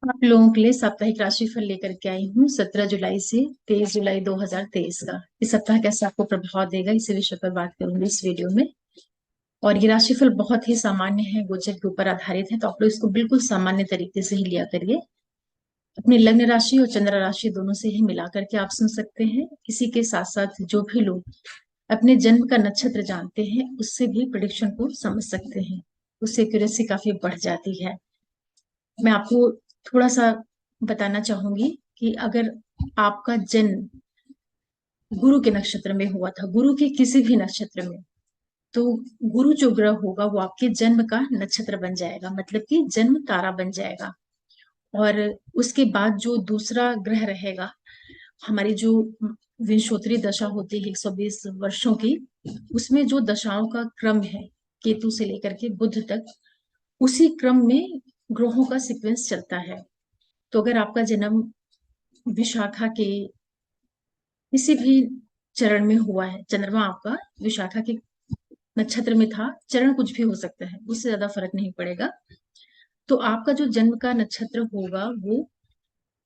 आप लोगों के लिए साप्ताहिक राशिफल लेकर के आई हूँ 17 जुलाई से 23 जुलाई 2023 का। इस सप्ताह कैसा आपको प्रभाव देगा इसी विषय पर बात करूंगी इस वीडियो में। और ये राशिफल बहुत ही सामान्य है, गोचर के ऊपर आधारित है, तो आप लोग इसको बिल्कुल सामान्य तरीके से ही लिया करिए। अपनी लग्न राशि और चंद्र राशि दोनों से ही मिला करके आप सुन सकते हैं। इसी के साथ साथ जो भी लोग अपने जन्म का नक्षत्र जानते हैं उससे भी प्रेडिक्शन को समझ सकते हैं। उससे एक्यूरेसी काफी बढ़ जाती है। मैं आपको थोड़ा सा बताना चाहूंगी कि अगर आपका जन्म गुरु के नक्षत्र में हुआ था, गुरु के किसी भी नक्षत्र में, तो गुरु जो ग्रह होगा वो आपके जन्म का नक्षत्र बन जाएगा, मतलब कि जन्म तारा बन जाएगा। और उसके बाद जो दूसरा ग्रह रहेगा, हमारी जो विंशोत्तरी दशा होती है 120 वर्षों की, उसमें जो दशाओं का क्रम है केतु से लेकर के बुध तक, उसी क्रम में ग्रहों का सीक्वेंस चलता है। तो अगर आपका जन्म विशाखा के किसी भी चरण में हुआ है, चंद्रमा आपका विशाखा के नक्षत्र में था, चरण कुछ भी हो सकता है, उससे ज्यादा फर्क नहीं पड़ेगा, तो आपका जो जन्म का नक्षत्र होगा वो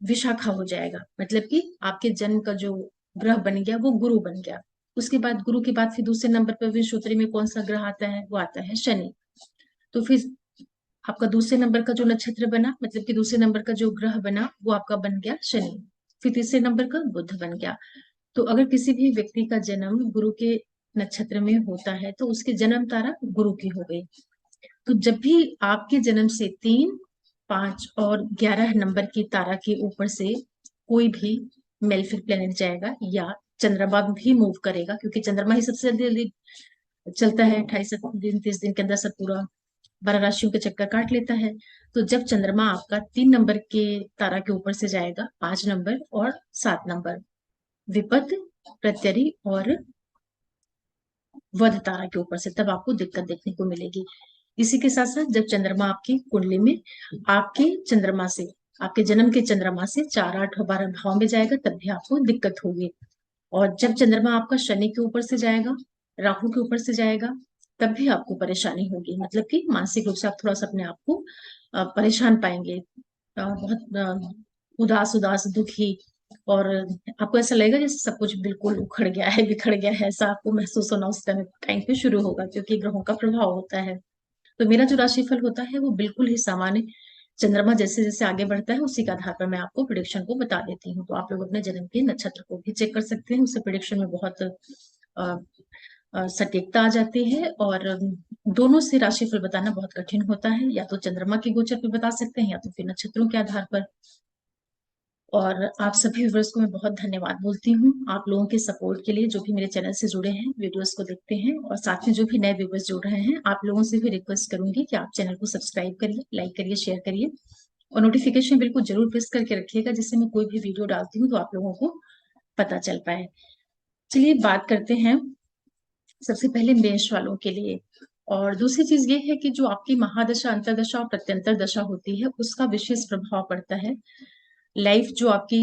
विशाखा हो जाएगा। मतलब कि आपके जन्म का जो ग्रह बन गया वो गुरु बन गया। उसके बाद गुरु के बाद फिर दूसरे नंबर पर विषुवत्री में कौन सा ग्रह आता है? वो आता है शनि। तो फिर आपका दूसरे नंबर का जो नक्षत्र बना, मतलब कि दूसरे नंबर का जो ग्रह बना वो आपका बन गया शनि। फिर तीसरे नंबर का बुध बन गया। तो अगर किसी भी व्यक्ति का जन्म गुरु के नक्षत्र में होता है तो उसकी जन्म तारा गुरु की हो गई। तो जब भी आपके जन्म से 3, 5 और 11 नंबर की तारा के ऊपर से कोई भी मेलेफिक प्लेनेट जाएगा या चंद्रमा भी मूव करेगा, क्योंकि चंद्रमा ही सबसे जल्दी चलता है, 28 दिन 30 दिन के अंदर सब पूरा 12 राशियों के चक्कर काट लेता है। तो जब चंद्रमा आपका 3 नंबर के तारा के ऊपर से जाएगा, 5 नंबर और 7 नंबर, विपत, प्रत्यरि और वध तारा के ऊपर से, तब आपको दिक्कत देखने को मिलेगी। इसी के साथ साथ जब चंद्रमा आपकी कुंडली में आपके चंद्रमा से, आपके जन्म के चंद्रमा से 4, 8 और 12 भाव में जाएगा, तब भी आपको दिक्कत होगी। और जब चंद्रमा आपका शनि के ऊपर से जाएगा, राहु के ऊपर से जाएगा, तब भी आपको परेशानी होगी। मतलब कि मानसिक रूप से आप थोड़ा सा अपने आप को परेशान पाएंगे, बहुत उदास उदास दुखी, और आपको ऐसा लगेगा जैसे सब कुछ बिल्कुल उखड़ गया है, बिखड़ गया है, ऐसा आपको महसूस होना उस टाइम पे शुरू होगा, क्योंकि ग्रहों का प्रभाव होता है। तो मेरा जो राशिफल होता है वो बिल्कुल ही सामान्य, चंद्रमा जैसे जैसे आगे बढ़ता है उसी के आधार पर मैं आपको प्रिडिक्शन को बता देती हूँ। तो आप लोग अपने जन्म के नक्षत्र को भी चेक कर सकते हैं, उससे प्रिडिक्शन में बहुत सटीकता आ जाती है। और दोनों से राशिफल बताना बहुत कठिन होता है, या तो चंद्रमा के गोचर पे बता सकते हैं या तो फिर नक्षत्रों के आधार पर। और आप सभी व्यूअर्स को मैं बहुत धन्यवाद बोलती हूँ आप लोगों के सपोर्ट के लिए, जो भी मेरे चैनल से जुड़े हैं, वीडियोस को देखते हैं, और साथ में जो भी नए व्यूअर्स जुड़ रहे हैं, आप लोगों से भी रिक्वेस्ट करूंगी कि आप चैनल को सब्सक्राइब करिए, लाइक करिए, शेयर करिए, और नोटिफिकेशन बिल्कुल जरूर प्रेस करके रखिएगा, जिससे मैं कोई भी वीडियो डालती हूँ तो आप लोगों को पता चल पाए। चलिए बात करते हैं सबसे पहले मेष वालों के लिए। और दूसरी चीज ये है कि जो आपकी महादशा, अंतरदशा और प्रत्यंतर दशा होती है उसका विशेष प्रभाव पड़ता है। लाइफ जो आपकी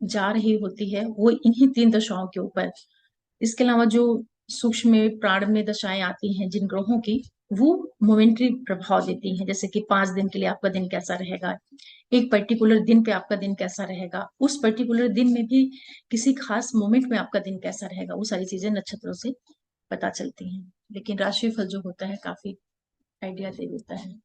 जा रही होती है वो इन्हीं 3 दशाओं के ऊपर। इसके अलावा जो सूक्ष्म में प्राण में दशाएं आती हैं जिन ग्रहों की, वो मोमेंट्री प्रभाव देती हैं, जैसे कि 5 दिन के लिए आपका दिन कैसा रहेगा, एक पर्टिकुलर दिन पे आपका दिन कैसा रहेगा, उस पर्टिकुलर दिन में भी किसी खास मोमेंट में आपका दिन कैसा रहेगा, वो सारी चीजें नक्षत्रों से पता चलती हैं। लेकिन राशिफल जो होता है काफी आइडिया दे देता है।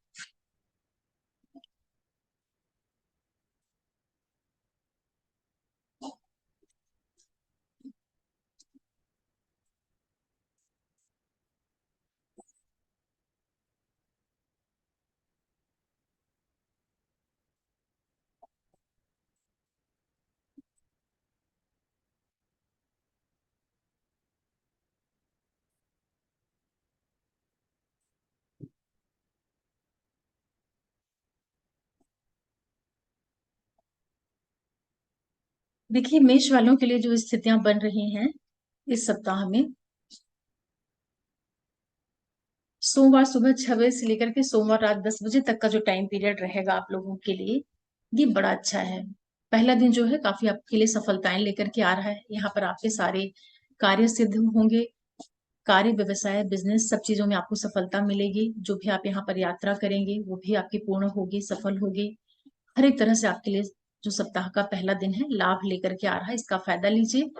देखिए, मेष वालों के लिए जो स्थितियां बन रही हैं इस सप्ताह में, सोमवार सुबह 6 बजे से लेकर के सोमवार रात 10 बजे तक का जो टाइम पीरियड रहेगा आप लोगों के लिए, ये बड़ा अच्छा है। पहला दिन जो है काफी आपके लिए सफलताएं लेकर के आ रहा है। यहाँ पर आपके सारे कार्य सिद्ध होंगे, कार्य, व्यवसाय, बिजनेस, सब चीजों में आपको सफलता मिलेगी। जो भी आप यहाँ पर यात्रा करेंगे वो भी आपकी पूर्ण होगी, सफल होगी। हर एक तरह से आपके लिए जो सप्ताह का पहला दिन है लाभ लेकर के आ रहा है, इसका फायदा लीजिए।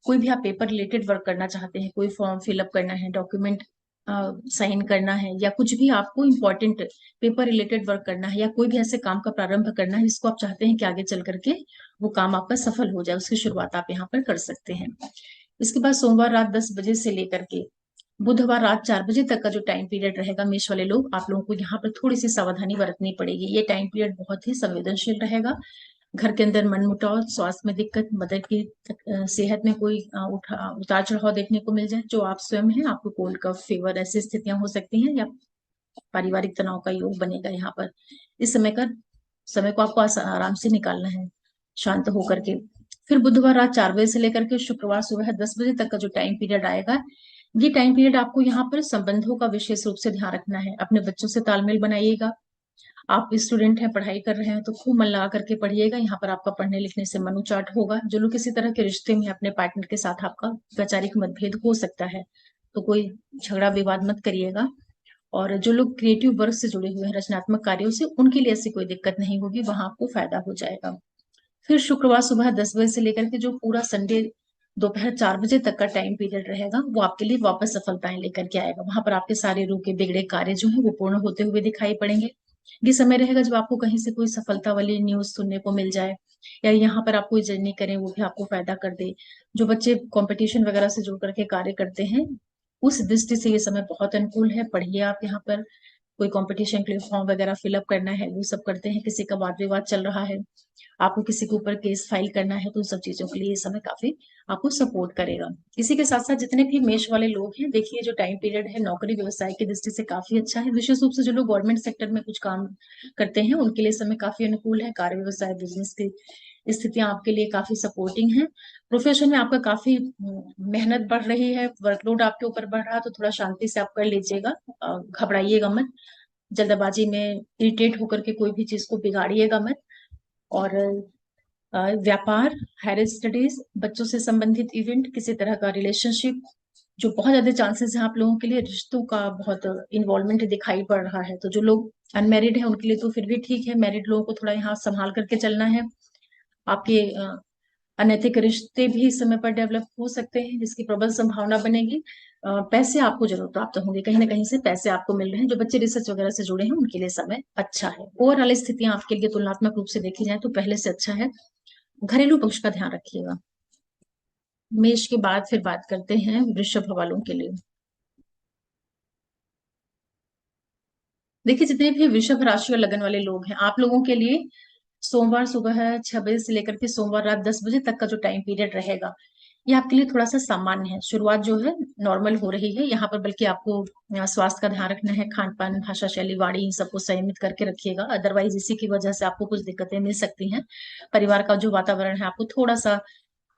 कोई भी आप पेपर रिलेटेड वर्क करना चाहते हैं, कोई फॉर्म फिलअप करना है, डॉक्यूमेंट साइन करना है, या कुछ भी आपको इम्पोर्टेंट पेपर रिलेटेड वर्क करना है, या कोई भी ऐसे काम का प्रारंभ करना है जिसको आप चाहते हैं कि आगे चल करके वो काम आपका सफल हो जाए, उसकी शुरुआत आप यहाँ पर कर सकते हैं। इसके बाद सोमवार रात 10 बजे से लेकर के बुधवार रात 4 बजे तक का जो टाइम पीरियड रहेगा, मेष वाले लोग आप लोगों को यहाँ पर थोड़ी सी सावधानी बरतनी पड़ेगी। ये टाइम पीरियड बहुत ही संवेदनशील रहेगा। घर के अंदर मनमुटाव, स्वास्थ्य में दिक्कत, मदर की सेहत में कोई उतार चढ़ाव देखने को मिल जाए, जो आप स्वयं हैं, आपको कोल्ड कफ फीवर ऐसी स्थितियां हो सकती हैं, या पारिवारिक तनाव का योग बनेगा यहाँ पर। इस समय को आपको आराम से निकालना है, शांत होकर के। फिर बुधवार रात 4 बजे से लेकर के शुक्रवार सुबह 10 बजे तक का जो टाइम पीरियड आएगा, ये टाइम पीरियड आपको यहाँ पर संबंधों का विशेष रूप से ध्यान रखना है। अपने बच्चों से तालमेल बनाइएगा। आप स्टूडेंट हैं, पढ़ाई कर रहे हैं, तो खूब मन लगा करके पढ़िएगा। यहाँ पर आपका पढ़ने लिखने से मन उचाट होगा। जो लोग किसी तरह के रिश्ते में हैं, अपने पार्टनर के साथ आपका वैचारिक मतभेद हो सकता है, तो कोई झगड़ा विवाद मत करिएगा। और जो लोग क्रिएटिव वर्क से जुड़े हुए हैं, रचनात्मक कार्यों से, उनके लिए ऐसी कोई दिक्कत नहीं होगी, वहां आपको फायदा हो जाएगा। फिर शुक्रवार सुबह 10 बजे से लेकर के जो पूरा संडे दोपहर 4 बजे तक का टाइम पीरियड रहेगा, वो आपके लिए वापस सफलताएं लेकर के आएगा। वहां पर आपके सारे रुके बिगड़े कार्य जो है वो पूर्ण होते हुए दिखाई पड़ेंगे। ये समय रहेगा जब आपको कहीं से कोई सफलता वाली न्यूज सुनने को मिल जाए, या यहाँ पर आप कोई जर्नी करें वो भी आपको फायदा कर दे। जो बच्चे कंपटीशन वगैरह से जुड़ करके कार्य करते हैं, उस दृष्टि से ये समय बहुत अनुकूल है। पढ़िए आप यहाँ पर। कोई कंपटीशन के लिए फॉर्म वगैरह फिलअप करना है, वो सब करते हैं। किसी का वाद विवाद चल रहा है, आपको किसी के ऊपर केस फाइल करना है, तो उन सब चीजों के लिए ये समय काफी आपको सपोर्ट करेगा। इसी के साथ साथ जितने भी मेष वाले लोग हैं, देखिए जो टाइम पीरियड है नौकरी व्यवसाय की दृष्टि से काफी अच्छा है। विशेष रूप से जो लोग गवर्नमेंट सेक्टर में कुछ काम करते हैं, उनके लिए समय काफी अनुकूल है। कार्य व्यवसाय बिजनेस की स्थितियां आपके लिए काफी सपोर्टिंग है। प्रोफेशन में आपका काफी मेहनत बढ़ रही है, वर्कलोड आपके ऊपर बढ़ रहा है, तो थोड़ा शांति से आप कर लीजिएगा। घबराइएगा मत, जल्दबाजी में इरिटेट होकर के कोई भी चीज को बिगाड़िएगा मत। और व्यापार, हायर स्टडीज, बच्चों से संबंधित इवेंट, किसी तरह का रिलेशनशिप, जो बहुत ज्यादा चांसेस है आप लोगों के लिए रिश्तों का बहुत इन्वॉल्वमेंट दिखाई पड़ रहा है। तो जो लोग अनमेरिड है उनके लिए तो फिर भी ठीक है, मैरिड लोगों को थोड़ा यहाँ संभाल करके चलना है। आपके अनैतिक रिश्ते भी इस समय पर डेवलप हो सकते हैं, जिसकी प्रबल संभावना बनेगी। पैसे आपको जरूर प्राप्त होंगे, कहीं ना कहीं से पैसे आपको मिल रहे हैं। जो बच्चे रिसर्च वगैरह से जुड़े हैं उनके लिए समय अच्छा है। ओवरऑल स्थितियां आपके लिए तुलनात्मक रूप से देखी जाए तो पहले से अच्छा है। घरेलू पक्ष का ध्यान रखिएगा। मेष के बाद फिर बात करते हैं वृषभ वालों के लिए। देखिए जितने भी वृषभ राशि और लगन वाले लोग हैं, आप लोगों के लिए सोमवार सुबह 6 बजे से लेकर के सोमवार रात 10 बजे तक का जो टाइम पीरियड रहेगा, ये आपके लिए थोड़ा सा सामान्य है। शुरुआत जो है नॉर्मल हो रही है यहाँ पर, बल्कि आपको स्वास्थ्य का ध्यान रखना है। खान पान, भाषा शैली, वाणी, इन सबको संयमित करके रखिएगा, अदरवाइज इसी की वजह से आपको कुछ दिक्कतें मिल सकती हैं। परिवार का जो वातावरण है आपको थोड़ा सा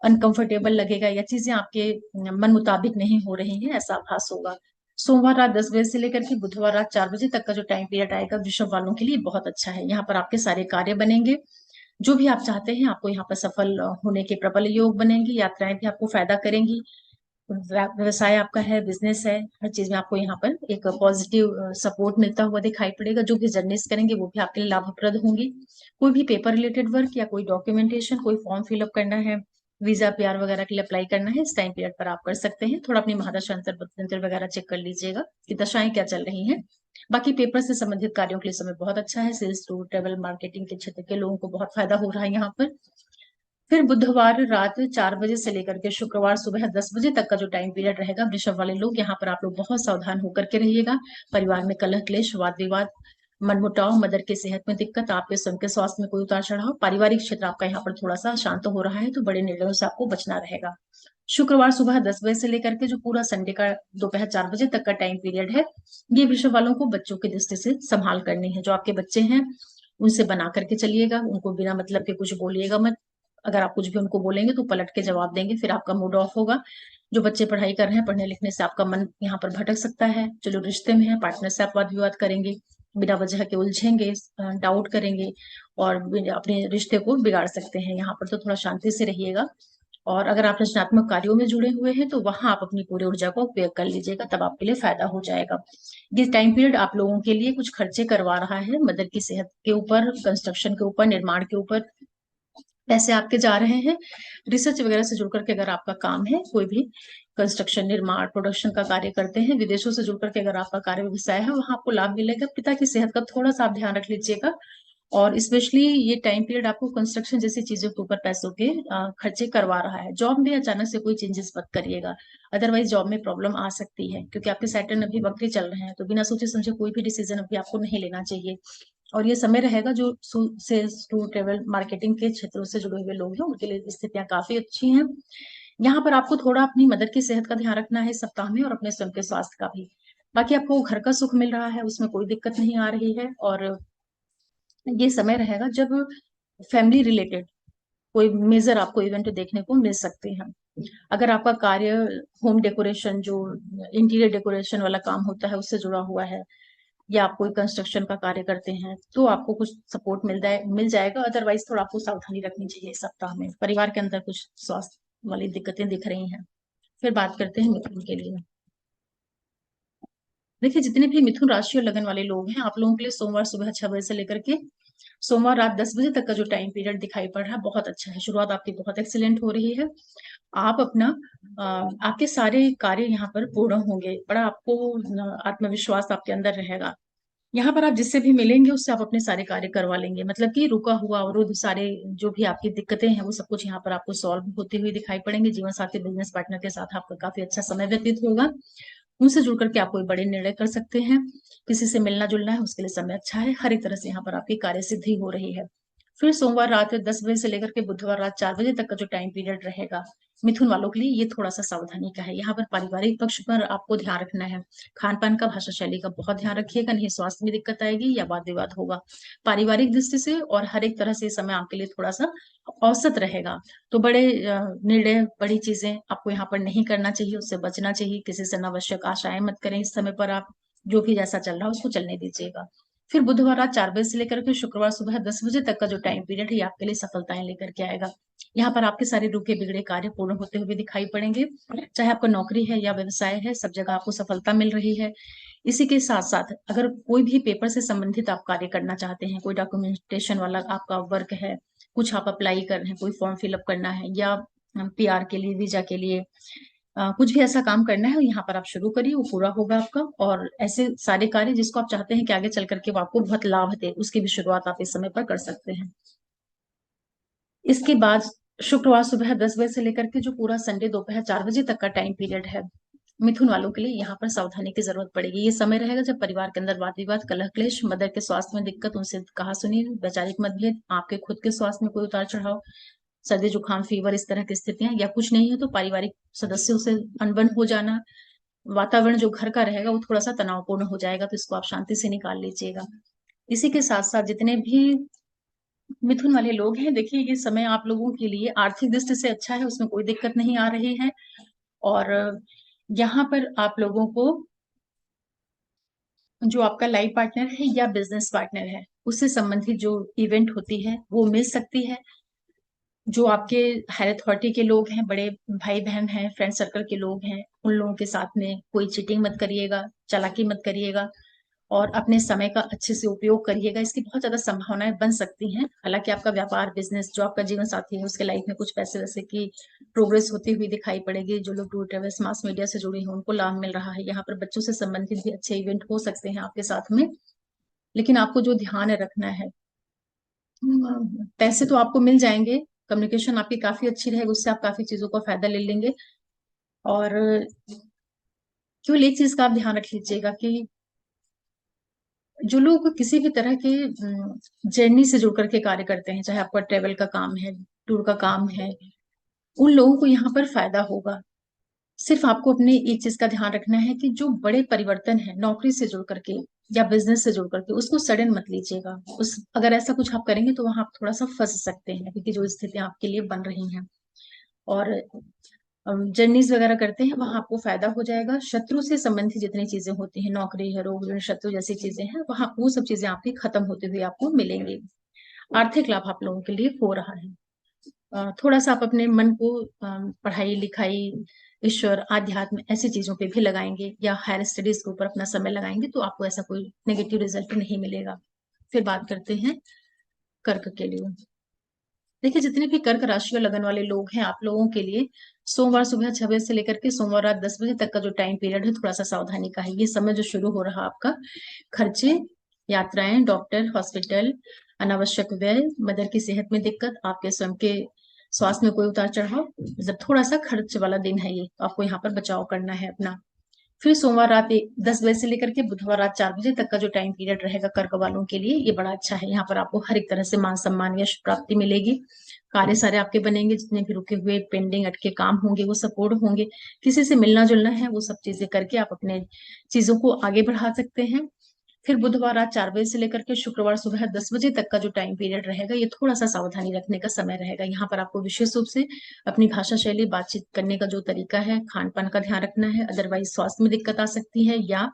अनकंफर्टेबल लगेगा, या चीजें आपके मन मुताबिक नहीं हो रही हैं, ऐसा आभास होगा। सोमवार रात 10 बजे से लेकर के बुधवार रात 4 बजे तक का जो टाइम पीरियड आएगा, वृषभ वालों के लिए बहुत अच्छा है। यहाँ पर आपके सारे कार्य बनेंगे, जो भी आप चाहते हैं आपको यहाँ पर सफल होने के प्रबल योग बनेंगे। यात्राएं भी आपको फायदा करेंगी। व्यवसाय आपका है, बिजनेस है, हर चीज में आपको यहाँ पर एक पॉजिटिव सपोर्ट मिलता हुआ दिखाई पड़ेगा। जो भी जर्नीज करेंगे वो भी आपके लिए लाभप्रद होंगी। कोई भी पेपर रिलेटेड वर्क या कोई डॉक्यूमेंटेशन, कोई फॉर्म फिलअप करना है, वीजा पीआर वगैरह के लिए अप्लाई करना है, इस टाइम पीरियड पर आप कर सकते हैं। थोड़ा अपनी महादशा अंतर वगैरह चेक कर लीजिएगा कि दशाएं क्या चल रही हैं। बाकी पेपर से संबंधित कार्यों के लिए समय बहुत अच्छा है। सेल्स, टूर, ट्रेवल, मार्केटिंग के क्षेत्र के लोगों को बहुत फायदा हो रहा है यहाँ पर। फिर बुधवार रात 4 बजे से लेकर के शुक्रवार सुबह 10 बजे तक का जो टाइम पीरियड रहेगा, वृषभ वाले लोग यहाँ पर आप लोग बहुत सावधान होकर के रहिएगा। परिवार में कलह क्लेश, वाद विवाद, मनमुटाव, मदर की सेहत में दिक्कत, आपके स्वयं के स्वास्थ्य में कोई उतार चढ़ाव, पारिवारिक क्षेत्र आपका यहाँ पर थोड़ा सा शांत हो रहा है, तो बड़े निर्णयों से आपको बचना रहेगा। शुक्रवार सुबह 10 बजे से लेकर के जो पूरा संडे का दोपहर 4 बजे तक का टाइम पीरियड है, ये वृषभ वालों को बच्चों की दृष्टि से संभाल करनी है। जो आपके बच्चे हैं उनसे बना करके चलिएगा, उनको बिना मतलब के कुछ बोलिएगा मत। अगर आप कुछ भी उनको बोलेंगे तो पलट के जवाब देंगे, फिर आपका मूड ऑफ होगा। जो बच्चे पढ़ाई कर रहे हैं, पढ़ने लिखने से आपका मन यहाँ पर भटक सकता है। जो लोग रिश्ते में है, पार्टनर से आप वाद विवाद करेंगे, बिना वजह के उलझेंगे, डाउट करेंगे और अपने रिश्ते को बिगाड़ सकते हैं। यहाँ पर तो थोड़ा शांति से रहिएगा। और अगर आप रचनात्मक कार्यों में जुड़े हुए हैं तो वहां आप अपनी पूरी ऊर्जा को उपयोग कर लीजिएगा, तब आपके लिए फायदा हो जाएगा। ये टाइम पीरियड आप लोगों के लिए कुछ खर्चे करवा रहा है, मदर की सेहत के ऊपर, कंस्ट्रक्शन के ऊपर, निर्माण के ऊपर पैसे आपके जा रहे हैं। रिसर्च वगैरह से जुड़ करके अगर आपका काम है, कोई भी कंस्ट्रक्शन, निर्माण, प्रोडक्शन का कार्य करते हैं, विदेशों से जुड़ करके अगर आपका कार्य व्यवसाय है, वहां आपको लाभ मिलेगा। पिता की सेहत का थोड़ा सा आप ध्यान रख लीजिएगा। और स्पेशली ये टाइम पीरियड आपको कंस्ट्रक्शन जैसी चीजों के ऊपर पैसों के खर्चे करवा रहा है। जॉब में अचानक से कोई चेंजेस मत करिएगा, अदरवाइज जॉब में प्रॉब्लम आ सकती है, क्योंकि आपके सैटर्न अभी वक्री चल रहे हैं, तो बिना सोचे समझे कोई भी डिसीजन अभी आपको नहीं लेना चाहिए। और ये समय रहेगा जो सेल्स टू ट्रेवल मार्केटिंग के क्षेत्रों से जुड़े हुए लोग हैं, उनके लिए स्थितियां काफी अच्छी हैं। यहाँ पर आपको थोड़ा अपनी मदर की सेहत का ध्यान रखना है इस सप्ताह में, और अपने स्वयं के स्वास्थ्य का भी। बाकी आपको घर का सुख मिल रहा है, उसमें कोई दिक्कत नहीं आ रही है। और ये समय रहेगा जब फैमिली रिलेटेड कोई मेजर आपको इवेंट देखने को मिल सकते हैं। अगर आपका कार्य होम डेकोरेशन, जो इंटीरियर डेकोरेशन वाला काम होता है, उससे जुड़ा हुआ है, या आप कोई कंस्ट्रक्शन का कार्य करते हैं, तो आपको कुछ सपोर्ट मिल जाएगा। अदरवाइज थोड़ा आपको सावधानी रखनी चाहिए इस सप्ताह में। परिवार के अंदर कुछ स्वास्थ्य वाली दिक्कतें दिख रही हैं। फिर बात करते हैं मिथुन के लिए। देखिए, जितने भी मिथुन राशि और लगन वाले लोग हैं, आप लोगों के लिए सोमवार सुबह 6 बजे से लेकर के सोमवार रात 10 बजे तक का जो टाइम पीरियड दिखाई पड़ रहा है, बहुत अच्छा है। शुरुआत आपकी बहुत एक्सीलेंट हो रही है। आप अपना आपके सारे कार्य यहाँ पर पूर्ण होंगे। बड़ा आपको आत्मविश्वास आपके अंदर रहेगा। यहाँ पर आप जिससे भी मिलेंगे उससे आप अपने सारे कार्य करवा लेंगे। मतलब कि रुका हुआ अवरुद्ध सारे जो भी आपकी दिक्कतें हैं, वो सब कुछ यहाँ पर आपको सॉल्व होते हुए दिखाई पड़ेंगे। जीवन साथी, बिजनेस पार्टनर के साथ आपका काफी अच्छा समय व्यतीत होगा। उनसे जुड़ करके आप कोई बड़े निर्णय कर सकते हैं। किसी से मिलना जुलना है, उसके लिए समय अच्छा है। हर एक तरह से यहाँ पर आपकी कार्य सिद्धि हो रही है। फिर सोमवार रात 10 बजे से लेकर के बुधवार रात 4 बजे तक का जो टाइम पीरियड रहेगा, मिथुन वालों के लिए ये थोड़ा सा सावधानी का है। यहाँ पर पारिवारिक पक्ष पर आपको ध्यान रखना है। खान पान का, भाषा शैली का बहुत ध्यान रखिएगा, नहीं स्वास्थ्य में दिक्कत आएगी या वाद विवाद होगा। पारिवारिक दृष्टि से और हर एक तरह से इस समय आपके लिए थोड़ा सा औसत रहेगा। तो बड़े निर्णय, बड़ी चीजें आपको यहाँ पर नहीं करना चाहिए, उससे बचना चाहिए। किसी से अनावश्यक आशाएं मत करें इस समय पर। आप जो भी जैसा चल रहा है उसको चलने दीजिएगा। फिर बुधवार रात 4 बजे से लेकर के शुक्रवार सुबह 10 बजे तक का जो टाइम पीरियड है, ये आपके लिए सफलताएं लेकर के आएगा। यहाँ पर आपके सारे रुके बिगड़े कार्य पूर्ण होते हुए दिखाई पड़ेंगे। चाहे आपका नौकरी है या व्यवसाय है, सब जगह आपको सफलता मिल रही है। इसी के साथ साथ अगर कोई भी पेपर से संबंधित आप कार्य करना चाहते हैं, कोई डॉक्यूमेंटेशन वाला आपका वर्क है, कुछ आप अप्लाई कर रहे हैं, कोई फॉर्म फिलअप करना है, या पीआर के लिए, वीजा के लिए कुछ भी ऐसा काम करना है, यहाँ पर आप शुरू करिए, वो पूरा होगा आपका। और ऐसे सारे कार्य जिसको आप चाहते हैं कि आगे चल करके वो आपको बहुत लाभ दे, उसकी भी शुरुआत आप इस समय पर कर सकते हैं। इसके बाद शुक्रवार सुबह 10 बजे से लेकर के जो पूरा संडे दोपहर 4 बजे तक का टाइम पीरियड है, मिथुन वालों के लिए यहाँ पर सावधानी की जरूरत पड़ेगी। ये समय रहेगा जब परिवार के अंदर वाद विवाद, कलह क्लेश, मदर के स्वास्थ्य में दिक्कत, उनसे कहा सुनी, वैचारिक मतभेद, आपके खुद के स्वास्थ्य में कोई उतार चढ़ाव, सर्दी जुकाम फीवर, इस तरह की स्थितियां, या कुछ नहीं है तो पारिवारिक सदस्यों से अनबन हो जाना, वातावरण जो घर का रहेगा वो थोड़ा सा तनावपूर्ण हो जाएगा, तो इसको आप शांति से निकाल लीजिएगा। इसी के साथ साथ जितने भी मिथुन वाले लोग हैं, देखिए ये समय आप लोगों के लिए आर्थिक दृष्टि से अच्छा है, उसमें कोई दिक्कत नहीं आ रही है। और यहाँ पर आप लोगों को जो आपका लाइफ पार्टनर है या बिजनेस पार्टनर है, उससे संबंधित जो इवेंट होती है वो मिल सकती है। जो आपके हायर अथॉरिटी के लोग हैं, बड़े भाई बहन हैं, फ्रेंड सर्कल के लोग हैं, उन लोगों के साथ में कोई चीटिंग मत करिएगा, चालाकी मत करिएगा, और अपने समय का अच्छे से उपयोग करिएगा। इसकी बहुत ज्यादा संभावनाएं बन सकती हैं। हालांकि आपका व्यापार, बिजनेस, जो आपका जीवन साथी है, उसके लाइफ में कुछ पैसे वैसे की प्रोग्रेस होती हुई दिखाई पड़ेगी। जो लोग टूर ट्रेवल्स, मास मीडिया से जुड़े हैं, उनको लाभ मिल रहा है। यहाँ पर बच्चों से संबंधित भी अच्छे इवेंट हो सकते हैं आपके साथ में। लेकिन आपको जो ध्यान रखना है, पैसे तो आपको मिल जाएंगे, कम्युनिकेशन आपकी काफी अच्छी रहेगी, उससे आप काफी चीजों का फायदा ले लेंगे। और केवल एक चीज का आप ध्यान रख लीजिएगा कि जो लोग किसी भी तरह के जर्नी से जुड़ करके कार्य करते हैं, चाहे आपका ट्रेवल का काम है, टूर का काम है, उन लोगों को यहाँ पर फायदा होगा। सिर्फ आपको अपने एक चीज का ध्यान रखना है कि जो बड़े परिवर्तन है नौकरी से जुड़ करके या बिजनेस से जुड़ करके, उसको सडन मत लीजिएगा। उस अगर ऐसा कुछ आप करेंगे तो वहां आप थोड़ा सा फंस सकते हैं, क्योंकि जो स्थितियां आपके लिए बन रही हैं। और जर्नीज वगैरह करते हैं, वहां आपको फायदा हो जाएगा। शत्रु से संबंधित जितनी चीजें होती हैं, नौकरी है, रोग ऋण, शत्रु जैसी चीजें हैं, वहां वो सब चीजें आपकी खत्म होते हुए आपको मिलेंगी। आर्थिक लाभ आप लोगों के लिए हो रहा है। थोड़ा सा आप अपने मन को पढ़ाई लिखाई, ईश्वर, आध्यात्म ऐसी चीजों पे भी लगाएंगे या हायर स्टडीज के ऊपर अपना समय लगाएंगे तो आपको ऐसा कोई नेगेटिव रिजल्ट नहीं मिलेगा। फिर बात करते हैं कर्क के लिए। देखिए, जितने भी कर्क राशि और लगन वाले लोग हैं, आप लोगों के लिए सोमवार सुबह 6 बजे से लेकर के सोमवार रात 10 बजे तक का जो टाइम पीरियड है, थोड़ा सा सावधानी का है। ये समय जो शुरू हो रहा आपका, खर्चे, यात्राएं, डॉक्टर, हॉस्पिटल, अनावश्यक व्यय, मदर की सेहत में दिक्कत, आपके स्वयं के स्वास्थ्य में कोई उतार चढ़ाव, मतलब थोड़ा सा खर्च वाला दिन है ये, तो आपको यहाँ पर बचाव करना है अपना। फिर सोमवार रात 10 बजे से लेकर के बुधवार रात 4 बजे तक का जो टाइम पीरियड रहेगा कर्क वालों के लिए, ये बड़ा अच्छा है। यहाँ पर आपको हर एक तरह से मान सम्मान यश प्राप्ति मिलेगी। कार्य सारे आपके बनेंगे, जितने भी रुके हुए पेंडिंग अटके काम होंगे वो सब पूर्ण होंगे। किसी से मिलना जुलना है वो सब चीजें करके आप अपने चीजों को आगे बढ़ा सकते हैं। फिर बुधवार रात 4 बजे से लेकर के शुक्रवार सुबह 10 बजे तक का जो टाइम पीरियड रहेगा, ये थोड़ा सा सावधानी रखने का समय रहेगा। यहाँ पर आपको विशेष रूप से अपनी भाषा शैली, बातचीत करने का जो तरीका है, खान पान का ध्यान रखना है। अदरवाइज स्वास्थ्य में दिक्कत आ सकती है या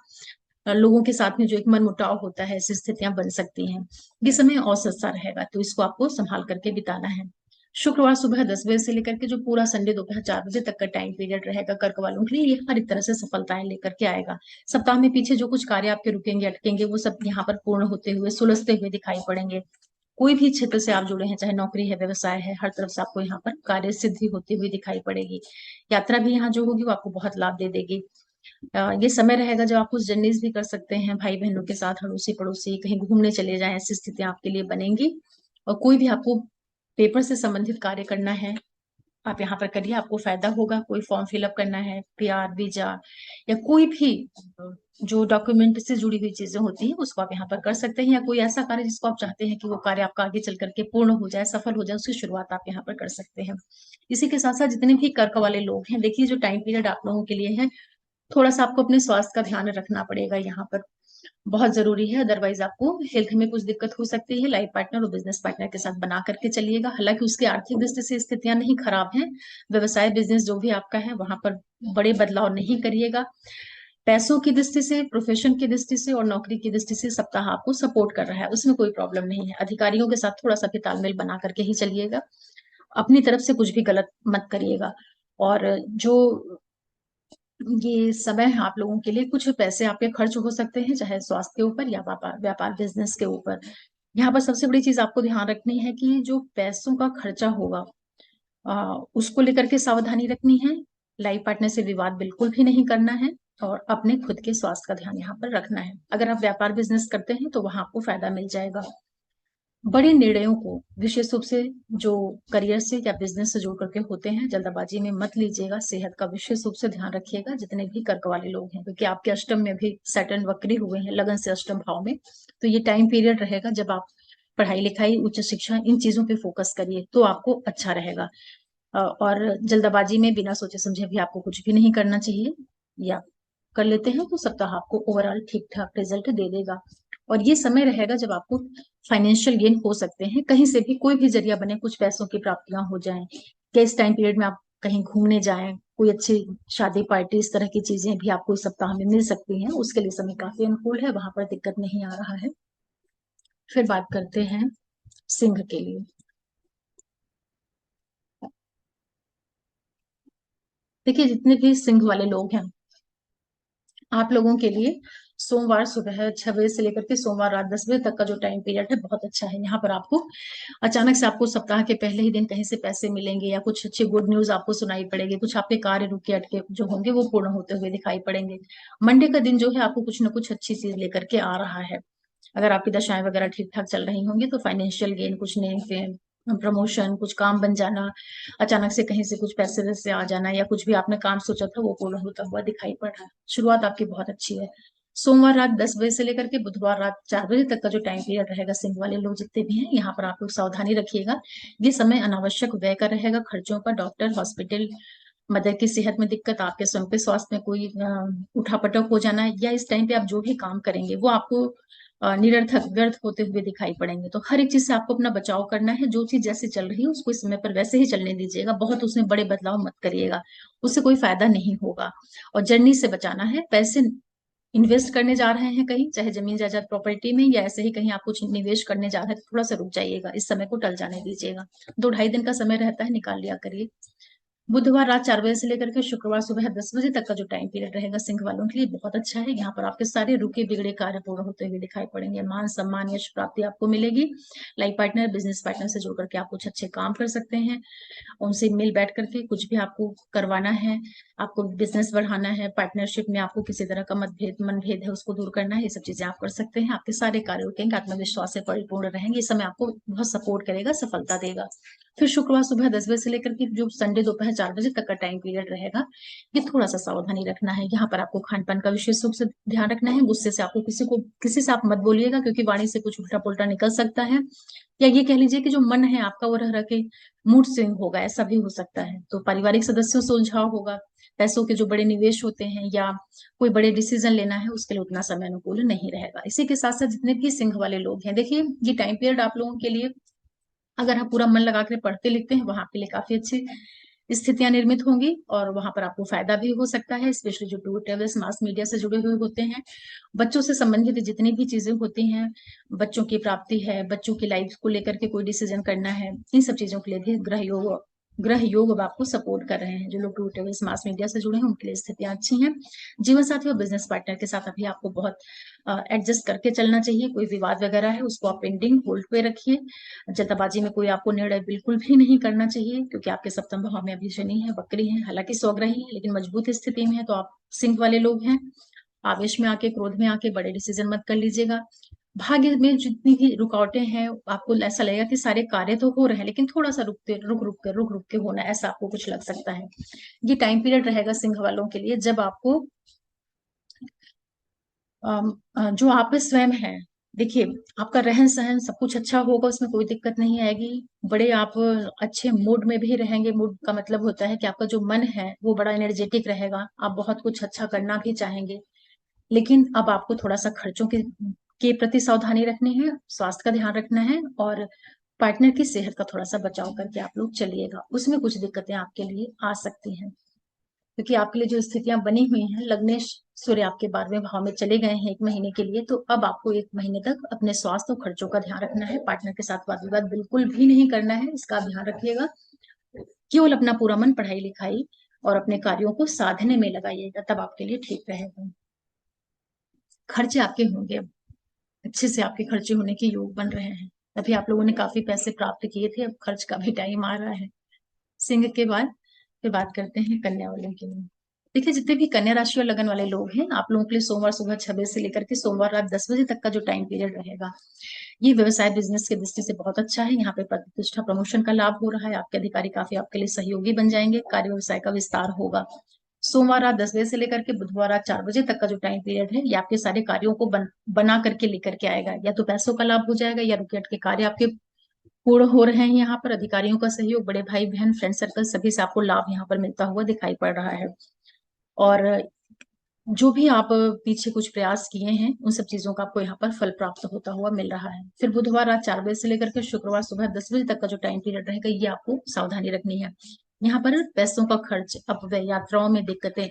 लोगों के साथ में जो एक मन मुटाव होता है, ऐसी स्थितियां बन सकती हैं। ये समय औसत सा रहेगा, तो इसको आपको संभाल करके बिताना है। शुक्रवार सुबह 10 बजे से लेकर के जो पूरा संडे दोपहर 4 बजे तक का टाइम पीरियड रहेगा कर्क वालों के लिए, ये हर एक तरह से सफलताएं लेकर के आएगा। सप्ताह में पीछे जो कुछ कार्य आपके रुकेंगे अटकेंगे, वो सब यहाँ पर पूर्ण होते हुए सुलझते हुए दिखाई पड़ेंगे। कोई भी क्षेत्र से आप जुड़े हैं, चाहे नौकरी है, व्यवसाय है, हर तरफ से आपको यहाँ पर कार्य सिद्धि होती हुई दिखाई पड़ेगी। यात्रा भी यहाँ जो होगी वो आपको बहुत लाभ दे देगी। ये समय रहेगा जब आप कुछ जर्नीज भी कर सकते हैं, भाई बहनों के साथ, अड़ोसी पड़ोसी कहीं घूमने चले जाएं, ऐसी स्थितियां आपके लिए बनेंगी। और कोई भी आपको पेपर से संबंधित कार्य करना है, आप यहाँ पर करिए, आपको फायदा होगा। कोई फॉर्म फिलअप करना है, पीआर वीजा या कोई भी जो डॉक्यूमेंट से जुड़ी हुई चीजें होती हैं, उसको आप यहाँ पर कर सकते हैं। या कोई ऐसा कार्य जिसको आप चाहते हैं कि वो कार्य आपका आगे चल करके पूर्ण हो जाए, सफल हो जाए, उसकी शुरुआत आप यहाँ पर कर सकते हैं। इसी के साथ साथ जितने भी कर्क वाले लोग हैं, देखिए जो टाइम पीरियड आप लोगों के लिए है, थोड़ा सा आपको अपने स्वास्थ्य का ध्यान रखना पड़ेगा, यहाँ पर बहुत जरूरी है। अदरवाइज आपको हेल्थ में कुछ दिक्कत हो सकती है। लाइफ पार्टनर और बिजनेस पार्टनर के साथ बना करके चलिएगा। हालांकि उसकी आर्थिक दृष्टि से स्थितियां नहीं खराब हैं, व्यवसाय बिजनेस जो भी आपका है वहां पर बड़े बदलाव नहीं करिएगा। पैसों की दृष्टि से, प्रोफेशन की दृष्टि से और नौकरी की दृष्टि से सप्ताह आपको सपोर्ट कर रहा है, उसमें कोई प्रॉब्लम नहीं है। अधिकारियों के साथ थोड़ा सा भी तालमेल बना करके ही चलिएगा, अपनी तरफ से कुछ भी गलत मत करिएगा। और जो ये समय है आप लोगों के लिए, कुछ पैसे आपके खर्च हो सकते हैं, चाहे स्वास्थ्य के ऊपर या व्यापार व्यापार बिजनेस के ऊपर। यहाँ पर सबसे बड़ी चीज आपको ध्यान रखनी है कि जो पैसों का खर्चा होगा, उसको लेकर के सावधानी रखनी है। लाइफ पार्टनर से विवाद बिल्कुल भी नहीं करना है और अपने खुद के स्वास्थ्य का ध्यान यहाँ पर रखना है। अगर आप व्यापार बिजनेस करते हैं तो वहां आपको फायदा मिल जाएगा। बड़े निर्णयों को विशेष रूप से जो करियर से या बिजनेस से जोड़ करके होते हैं, जल्दबाजी में मत लीजिएगा। सेहत का विशेष रूप से ध्यान रखिएगा, जितने भी कर्क वाले लोग हैं, क्योंकि आपके अष्टम में भी सैटर्न वक्री हुए हैं, लगन से अष्टम भाव में। तो ये टाइम पीरियड रहेगा जब आप पढ़ाई लिखाई, उच्च शिक्षा, इन चीजों पे फोकस करिए तो आपको अच्छा रहेगा। और जल्दबाजी में बिना सोचे समझे भी आपको कुछ भी नहीं करना चाहिए, या कर लेते हैं तो सप्ताह आपको ओवरऑल ठीक ठाक रिजल्ट दे देगा। और ये समय रहेगा जब आपको फाइनेंशियल गेन हो सकते हैं, कहीं से भी कोई भी जरिया बने, कुछ पैसों की प्राप्तियां हो जाएं। क्या इस टाइम पीरियड में आप कहीं घूमने जाएं, कोई अच्छी शादी पार्टी, इस तरह की चीजें भी आपको इस सप्ताह में मिल सकती हैं, उसके लिए समय काफी अनुकूल है, वहां पर दिक्कत नहीं आ रहा है। फिर बात करते हैं सिंह के लिए। देखिए, जितने भी सिंह वाले लोग हैं, आप लोगों के लिए सोमवार सुबह 6 बजे से लेकर के सोमवार रात 10 बजे तक का जो टाइम पीरियड है, बहुत अच्छा है। यहाँ पर आपको अचानक से, आपको सप्ताह के पहले ही दिन कहीं से पैसे मिलेंगे या कुछ अच्छी गुड न्यूज आपको सुनाई पड़ेगी। कुछ आपके कार्य रुके अटके जो होंगे वो पूर्ण होते हुए दिखाई पड़ेंगे। मंडे का दिन जो है आपको कुछ ना कुछ अच्छी चीज लेकर के आ रहा है। अगर आपकी दशाएं वगैरह ठीक ठाक चल रही होंगी तो फाइनेंशियल गेन, कुछ नेम फेम, प्रमोशन, कुछ काम बन जाना, अचानक से कहीं से कुछ पैसे वैसे आ जाना, या कुछ भी आपने काम सोचा था वो पूर्ण होता हुआ दिखाई पड़ रहा है। शुरुआत आपकी बहुत अच्छी है। सोमवार रात 10 बजे से लेकर के बुधवार रात 4 बजे तक का जो टाइम पीरियड रहेगा, सिंह वाले लोग जितने भी हैं, यहाँ पर आप लोग सावधानी रखिएगा। ये समय अनावश्यक व्यय का रहेगा, खर्चों का, डॉक्टर, हॉस्पिटल, मदर की सेहत में दिक्कत, आपके स्वयं के स्वास्थ्य में कोई उठापटक हो जाना, या इस टाइम पे आप जो भी काम करेंगे वो आपको निरर्थक व्यर्थ होते हुए दिखाई पड़ेंगे। तो हर एक चीज से आपको अपना बचाव करना है। जो चीज जैसे चल रही है उसको इस समय पर वैसे ही चलने दीजिएगा, बहुत उसमें बड़े बदलाव मत करिएगा, उससे कोई फायदा नहीं होगा। और जर्नी से बचाना है, पैसे इन्वेस्ट करने जा रहे हैं कहीं, चाहे जमीन जायदाद प्रॉपर्टी में, या ऐसे ही कहीं आप कुछ निवेश करने जा रहे हैं, तो थोड़ा सा रुक जाइएगा, इस समय को टल जाने दीजिएगा। 2-2.5 दिन का समय रहता है, निकाल लिया करिए। बुधवार रात 4 बजे से लेकर के शुक्रवार सुबह 10 बजे तक का जो टाइम पीरियड रहेगा सिंह वालों के लिए बहुत अच्छा है। यहाँ पर आपके सारे रुके बिगड़े कार्य पूर्ण होते हुए दिखाई पड़ेंगे। मान सम्मान यश प्राप्ति आपको मिलेगी। लाइफ पार्टनर बिजनेस पार्टनर से जुड़ करके आप कुछ अच्छे काम कर सकते हैं। उनसे मिल बैठ करके कुछ भी आपको करवाना है, आपको बिजनेस बढ़ाना है, पार्टनरशिप में आपको किसी तरह का मनभेद है उसको दूर करना है, ये सब चीजें आप कर सकते हैं। आपके सारे कार्य रुकेंगे, आत्मविश्वास से परिपूर्ण रहेंगे। ये समय आपको बहुत सपोर्ट करेगा, सफलता देगा। फिर शुक्रवार सुबह 10 बजे से लेकर के जो संडे दोपहर 4 बजे तक का टाइम पीरियड रहेगा, ये थोड़ा सा सावधानी रखना है। यहाँ पर आपको खान पान का विशेष रूप से ध्यान रखना है। गुस्से से आपको किसी से आप मत बोलिएगा, क्योंकि वाणी से कुछ उल्टा पुल्टा निकल सकता है। या ये कह लीजिए कि जो मन है आपका वो रह रह के मूड स्विंग होगा, ऐसा भी हो सकता है। तो पारिवारिक सदस्यों से उलझाव होगा। पैसों के जो बड़े निवेश होते हैं या कोई बड़े डिसीजन लेना है, उसके लिए उतना समय अनुकूल नहीं रहेगा। इसी के साथ साथ जितने भी सिंह वाले लोग हैं, देखिए ये टाइम पीरियड आप लोगों के लिए, अगर आप पूरा मन लगा कर पढ़ते लिखते हैं, वहां आपके लिए काफी अच्छी स्थितियां निर्मित होंगी और वहां पर आपको फायदा भी हो सकता है। स्पेशली जो टूर ट्रेवल्स मास मीडिया से जुड़े हुए होते हैं, बच्चों से संबंधित जितनी भी चीजें होती हैं, बच्चों की प्राप्ति है, बच्चों की लाइफ को लेकर के कोई डिसीजन करना है, इन सब चीजों के लिए भी ग्रह योग अब आपको सपोर्ट कर रहे हैं। जो लोग टूर ट्रेवल्स मास मीडिया से जुड़े हैं उनके लिए स्थितियां अच्छी हैं। जीवन साथी और बिजनेस पार्टनर के साथ अभी आपको बहुत एडजस्ट करके चलना चाहिए। कोई विवाद वगैरह है उसको आप पेंडिंग होल्ड पे रखिए। जल्दबाजी में कोई आपको निर्णय बिल्कुल भी नहीं करना चाहिए, क्योंकि आपके सप्तम भाव में अभी शनि है, वक्री है, हालांकि स्वग्रही है लेकिन मजबूत स्थिति में है। तो आप सिंह वाले लोग हैं, आवेश में आके क्रोध में आके बड़े डिसीजन मत कर लीजिएगा। भाग्य में जितनी भी रुकावटें हैं, आपको ऐसा लगेगा कि सारे कार्य तो हो रहे हैं लेकिन थोड़ा सा रुक रुक के होना, ऐसा आपको कुछ लग सकता है। ये टाइम पीरियड रहेगा सिंह वालों के लिए जब आपको जो आप स्वयं है, देखिए आपका रहन सहन सब कुछ अच्छा होगा, उसमें कोई दिक्कत नहीं आएगी। बड़े आप अच्छे मूड में भी रहेंगे। मूड का मतलब होता है कि आपका जो मन है वो बड़ा एनर्जेटिक रहेगा, आप बहुत कुछ अच्छा करना भी चाहेंगे। लेकिन अब आपको थोड़ा सा खर्चों के प्रति सावधानी रखनी है, स्वास्थ्य का ध्यान रखना है और पार्टनर की सेहत का थोड़ा सा बचाव करके आप लोग चलिएगा। उसमें कुछ दिक्कतें आपके लिए आ सकती हैं, क्योंकि आपके लिए जो स्थितियां बनी हुई हैं, लग्नेश सूर्य आपके 12वें भाव में चले गए हैं 1 महीने के लिए। तो अब आपको 1 महीने तक अपने स्वास्थ्य और खर्चों का ध्यान रखना है। पार्टनर के साथ वाद विवाद बिल्कुल भी नहीं करना है, इसका ध्यान रखिएगा। केवल अपना पूरा मन पढ़ाई लिखाई और अपने कार्यों को साधने में लगाइएगा, तब आपके लिए ठीक रहेगा। खर्चे आपके होंगे, अच्छे से आपके खर्चे होने के योग बन रहे हैं। अभी आप लोगों ने काफी पैसे प्राप्त किए थे, अब खर्च का भी टाइम आ रहा है। सिंह के बाद फिर बात करते हैं कन्या वालों के लिए। देखिए जितने भी कन्या राशि और लगन वाले लोग हैं, आप लोगों के लिए सोमवार सुबह 6 बजे से लेकर के सोमवार रात 10 बजे तक का जो टाइम पीरियड रहेगा, ये व्यवसाय बिजनेस के दृष्टि से बहुत अच्छा है। यहाँ पे पद प्रतिष्ठा प्रमोशन का लाभ हो रहा है। आपके अधिकारी काफी आपके लिए सहयोगी बन जाएंगे। कार्य व्यवसाय का विस्तार होगा। सोमवार रात 10 बजे से लेकर के बुधवार रात 4 बजे तक का जो टाइम पीरियड है, ये आपके सारे कार्यों को बना करके लेकर के आएगा। या तो पैसों का लाभ हो जाएगा या रुके अटके कार्य आपके पूर्ण हो रहे हैं। यहाँ पर अधिकारियों का सहयोग, बड़े भाई बहन, फ्रेंड सर्कल, सभी से आपको लाभ यहाँ पर मिलता हुआ दिखाई पड़ रहा है। और जो भी आप पीछे कुछ प्रयास किए हैं, उन सब चीजों का आपको यहाँ पर फल प्राप्त होता हुआ मिल रहा है। फिर बुधवार रात 4 बजे से लेकर के शुक्रवार सुबह 10 बजे तक का जो टाइम पीरियड रहेगा, ये आपको सावधानी रखनी है। यहाँ पर पैसों का खर्च, अपव्यय, यात्राओं में दिक्कतें,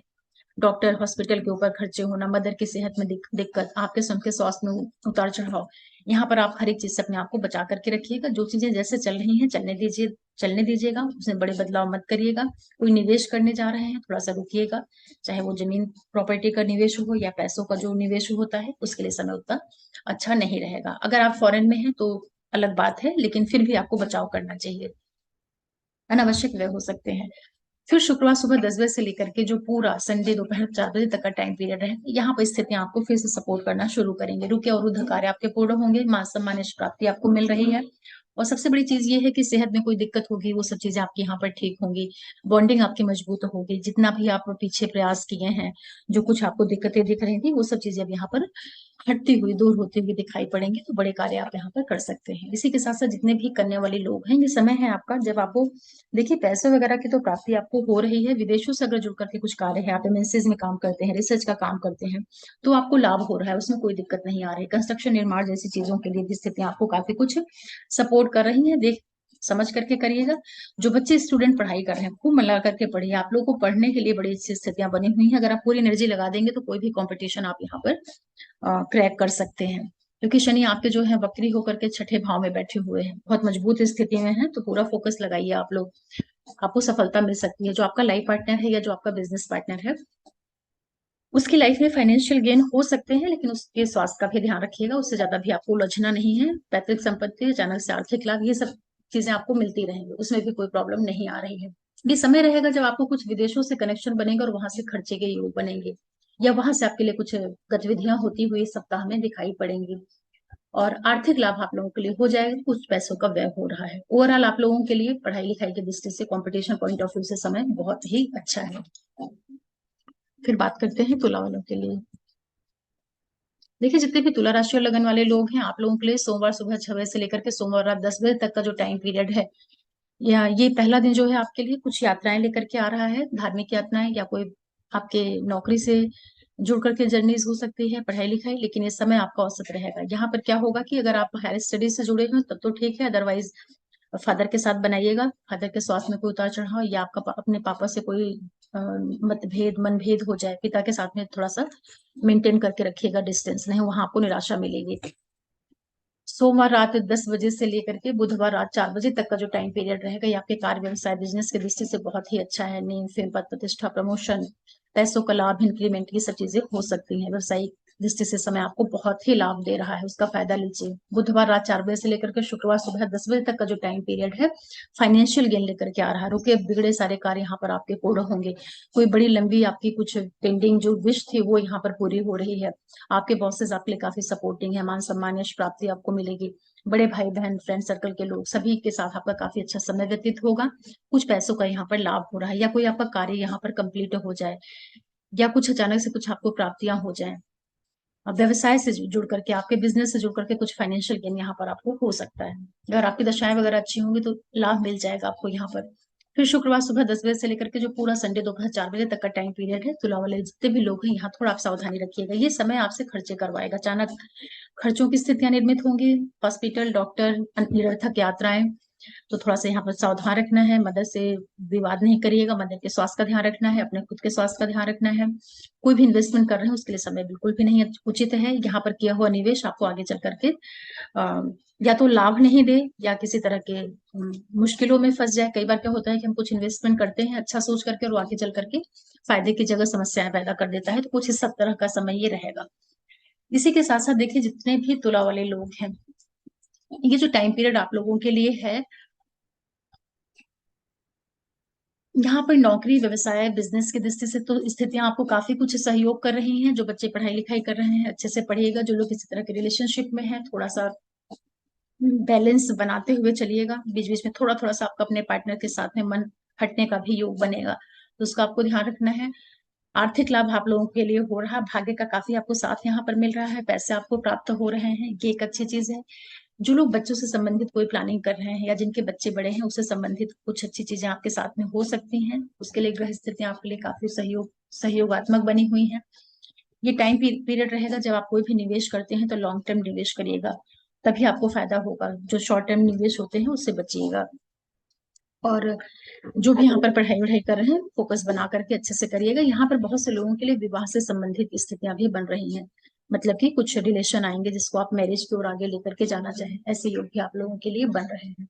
डॉक्टर हॉस्पिटल के ऊपर खर्चे होना, मदर की सेहत में दिक्कत, आपके स्वयं के स्वास्थ्य में उतार चढ़ाव, यहाँ पर आप हर एक चीज से अपने आप को बचा करके रखिएगा। जो चीजें जैसे चल रही हैं चलने दीजिएगा, उसमें बड़े बदलाव मत करिएगा। कोई निवेश करने जा रहे हैं, थोड़ा सा रुकिएगा। चाहे वो जमीन प्रॉपर्टी का निवेश हो या पैसों का जो निवेश होता है, उसके लिए समय उतना अच्छा नहीं रहेगा। अगर आप फॉरेन में हैं तो अलग बात है, लेकिन फिर भी आपको बचाव करना चाहिए, अनावश्यक व्यय हो सकते हैं। फिर शुक्रवार सुबह 10 बजे से लेकर के जो पूरा संडे दोपहर 4 बजे तक का टाइम पीरियड है, यहाँ पर स्थितियां आपको फिर से सपोर्ट करना शुरू करेंगे। रुके और रुद्ध कार्य आपके पूर्ण होंगे। मान सम्मान यश प्राप्ति आपको मिल रही है। और सबसे बड़ी चीज ये है कि सेहत में कोई दिक्कत होगी, वो सब चीजें आपकी यहाँ पर ठीक होंगी। बॉन्डिंग आपकी मजबूत होगी। जितना भी आप पीछे प्रयास किए हैं, जो कुछ आपको दिक्कतें दिख रही थी, वो सब चीजें अब यहाँ पर हटती हुई, दूर होती हुई दिखाई पड़ेंगे। तो बड़े कार्य आप यहाँ पर कर सकते हैं। इसी के साथ साथ जितने भी कन्या वाले लोग हैं, ये समय है आपका जब आपको, देखिए पैसे वगैरह की तो प्राप्ति आपको हो रही है। विदेशों से अगर जुड़ करके कुछ कार्य है, आप एमएनसीज में काम करते हैं, रिसर्च का काम करते हैं, तो आपको लाभ हो रहा है, उसमें कोई दिक्कत नहीं आ रही। कंस्ट्रक्शन निर्माण जैसी चीजों के लिए भी स्थितियां आपको काफी कुछ सपोर्ट कर रही है। समझ करके करिएगा। जो बच्चे स्टूडेंट पढ़ाई कर रहे हैं खूब मन लगा करके पढ़िए, आप लोगों को पढ़ने के लिए बड़ी अच्छी स्थितियां बनी हुई हैं। अगर आप पूरी एनर्जी लगा देंगे तो कोई भी कंपटीशन आप यहाँ पर क्रैक कर सकते हैं। क्योंकि शनि आपके जो है वक्री होकर के छठे भाव में बैठे हुए हैं, बहुत मजबूत स्थिति में है, तो पूरा फोकस लगाइए आप लोग, आपको सफलता मिल सकती है। जो आपका लाइफ पार्टनर है या जो आपका बिजनेस पार्टनर है, उसकी लाइफ में फाइनेंशियल गेन हो सकते हैं, लेकिन उसके स्वास्थ्य का भी ध्यान रखिएगा। उससे ज्यादा भी आपको उलझना नहीं है। पैतृक संपत्ति, अचानक से आर्थिक लाभ, ये सब चीजें आपको मिलती रहेंगी, उसमें भी कोई प्रॉब्लम नहीं आ रही है। ये समय रहेगा जब आपको कुछ विदेशों से कनेक्शन बनेगा और वहां से खर्चे के योग बनेंगे, या वहां से आपके लिए कुछ गतिविधियां होती हुई सप्ताह में दिखाई पड़ेंगी, और आर्थिक लाभ आप लोगों के लिए हो जाएगा। कुछ पैसों का व्यय हो रहा है। ओवरऑल आप लोगों के लिए पढ़ाई लिखाई की दृष्टि से, कंपटीशन पॉइंट ऑफ व्यू से समय बहुत ही अच्छा है। फिर बात करते हैं तुला वालों के लिए। देखिए, जितने भी तुला राशि और लगन वाले लोग हैं, आप लोगों के लिए सोमवार सुबह 6 बजे से लेकर के सोमवार रात 10 बजे तक का जो टाइम पीरियड है, या ये पहला दिन जो है आपके लिए कुछ यात्राएं लेकर के आ रहा है, धार्मिक यात्राएं, या कोई आपके नौकरी से जुड़ करके जर्नीज हो सकती है, पढ़ाई लिखाई। लेकिन इस समय आपका औसत रहेगा। यहाँ पर क्या होगा कि अगर आप हायर स्टडी से जुड़े हैं तब तो ठीक है, अदरवाइज फादर के साथ बनाइएगा। फादर के स्वास्थ्य में कोई उतार चढ़ाव, या आपका अपने पापा से कोई मतभेद मनभेद हो जाए, पिता के साथ में थोड़ा सा मेंटेन करके रखिएगा डिस्टेंस, नहीं वहां आपको निराशा मिलेगी। सोमवार रात 10 बजे से लेकर के बुधवार रात 4 बजे तक का जो टाइम पीरियड रहेगा, ये आपके कार्य व्यवसाय बिजनेस की दृष्टि से बहुत ही अच्छा है। नेम फेम पद प्रतिष्ठा प्रमोशन, पैसों का लाभ, इंक्रीमेंट, ये सब चीजें हो सकती हैं। व्यवसायिक दृष्टि से समय आपको बहुत ही लाभ दे रहा है, उसका फायदा लीजिए। बुधवार रात 4 बजे से लेकर के शुक्रवार सुबह 10 बजे तक का जो टाइम पीरियड है, फाइनेंशियल गेन लेकर के आ रहा है। रुके बिगड़े सारे कार्य यहाँ पर आपके पूर्ण होंगे। कोई बड़ी लंबी आपकी कुछ पेंडिंग जो विश थी वो यहाँ पर पूरी हो रही है। आपके बॉसेस आपके लिए काफी सपोर्टिंग है, मान सम्मान यश प्राप्ति आपको मिलेगी। बड़े भाई बहन फ्रेंड सर्कल के लोग सभी के साथ आपका काफी अच्छा समय व्यतीत होगा। कुछ पैसों का यहाँ पर लाभ हो रहा है, या कोई आपका कार्य यहाँ पर कंप्लीट हो जाए, या कुछ अचानक से कुछ आपको प्राप्तियां हो जाए। अब व्यवसाय से जुड़ करके, आपके बिजनेस से जुड़ करके कुछ फाइनेंशियल गेन यहाँ पर आपको हो सकता है। अगर आपकी दशाएं वगैरह अच्छी होंगी तो लाभ मिल जाएगा आपको यहाँ पर। फिर शुक्रवार सुबह 10 बजे से लेकर के जो पूरा संडे दोपहर 4 बजे तक का टाइम पीरियड है, तुला वाले जितने भी लोग हैं यहाँ थोड़ा आप सावधानी रखिएगा। ये समय आपसे खर्चे करवाएगा, अचानक खर्चों की स्थितियां निर्मित होंगी। हॉस्पिटल, डॉक्टर, निरर्थक यात्राएं, तो थोड़ा सा यहाँ पर सावधान रखना है। मदर से विवाद नहीं करिएगा, मदर के स्वास्थ्य का ध्यान रखना है, अपने खुद के स्वास्थ्य का ध्यान रखना है। कोई भी इन्वेस्टमेंट कर रहे हैं उसके लिए समय बिल्कुल भी नहीं उचित है। यहाँ पर किया हुआ निवेश आपको आगे चल करके या तो लाभ नहीं दे, या किसी तरह के मुश्किलों में फंस जाए। कई बार क्या होता है कि हम कुछ इन्वेस्टमेंट करते हैं अच्छा सोच करके, और आगे चल करके फायदे की जगह समस्याएं पैदा कर देता है। तो कुछ इस सब तरह का समय ये रहेगा। इसी के साथ साथ देखिए, जितने भी तुला वाले लोग हैं, ये जो टाइम पीरियड आप लोगों के लिए है, यहाँ पर नौकरी व्यवसाय बिजनेस की दृष्टि से तो स्थितियां आपको काफी कुछ सहयोग कर रही हैं। जो बच्चे पढ़ाई लिखाई कर रहे हैं अच्छे से पढ़िएगा। जो लोग किसी तरह के रिलेशनशिप में है, थोड़ा सा बैलेंस बनाते हुए चलिएगा। बीच बीच में थोड़ा थोड़ा सा आपका अपने पार्टनर के साथ में मन हटने का भी योग बनेगा, तो उसका आपको ध्यान रखना है। आर्थिक लाभ आप लोगों के लिए हो रहा है, भाग्य का काफी आपको साथ यहाँ पर मिल रहा है, पैसे आपको प्राप्त हो रहे हैं, ये एक अच्छी चीज है। जो लोग बच्चों से संबंधित कोई प्लानिंग कर रहे हैं, या जिनके बच्चे बड़े हैं, उससे संबंधित कुछ अच्छी चीजें आपके साथ में हो सकती हैं। उसके लिए ग्रह स्थितियां आपके लिए काफी सहयोगात्मक बनी हुई हैं। ये टाइम पीरियड रहेगा जब आप कोई भी निवेश करते हैं तो लॉन्ग टर्म निवेश करिएगा, तभी आपको फायदा होगा। जो शॉर्ट टर्म निवेश होते हैं उससे बचिएगा। और जो भी यहाँ पर पढ़ाई वढ़ाई कर रहे हैं, फोकस बना करके अच्छे से करिएगा। यहाँ पर बहुत से लोगों के लिए विवाह से संबंधित स्थितियां भी बन रही हैं, मतलब कि कुछ रिलेशन आएंगे जिसको आप मैरिज की ओर आगे लेकर के जाना चाहें, ऐसे योग भी आप लोगों के लिए बन रहे हैं।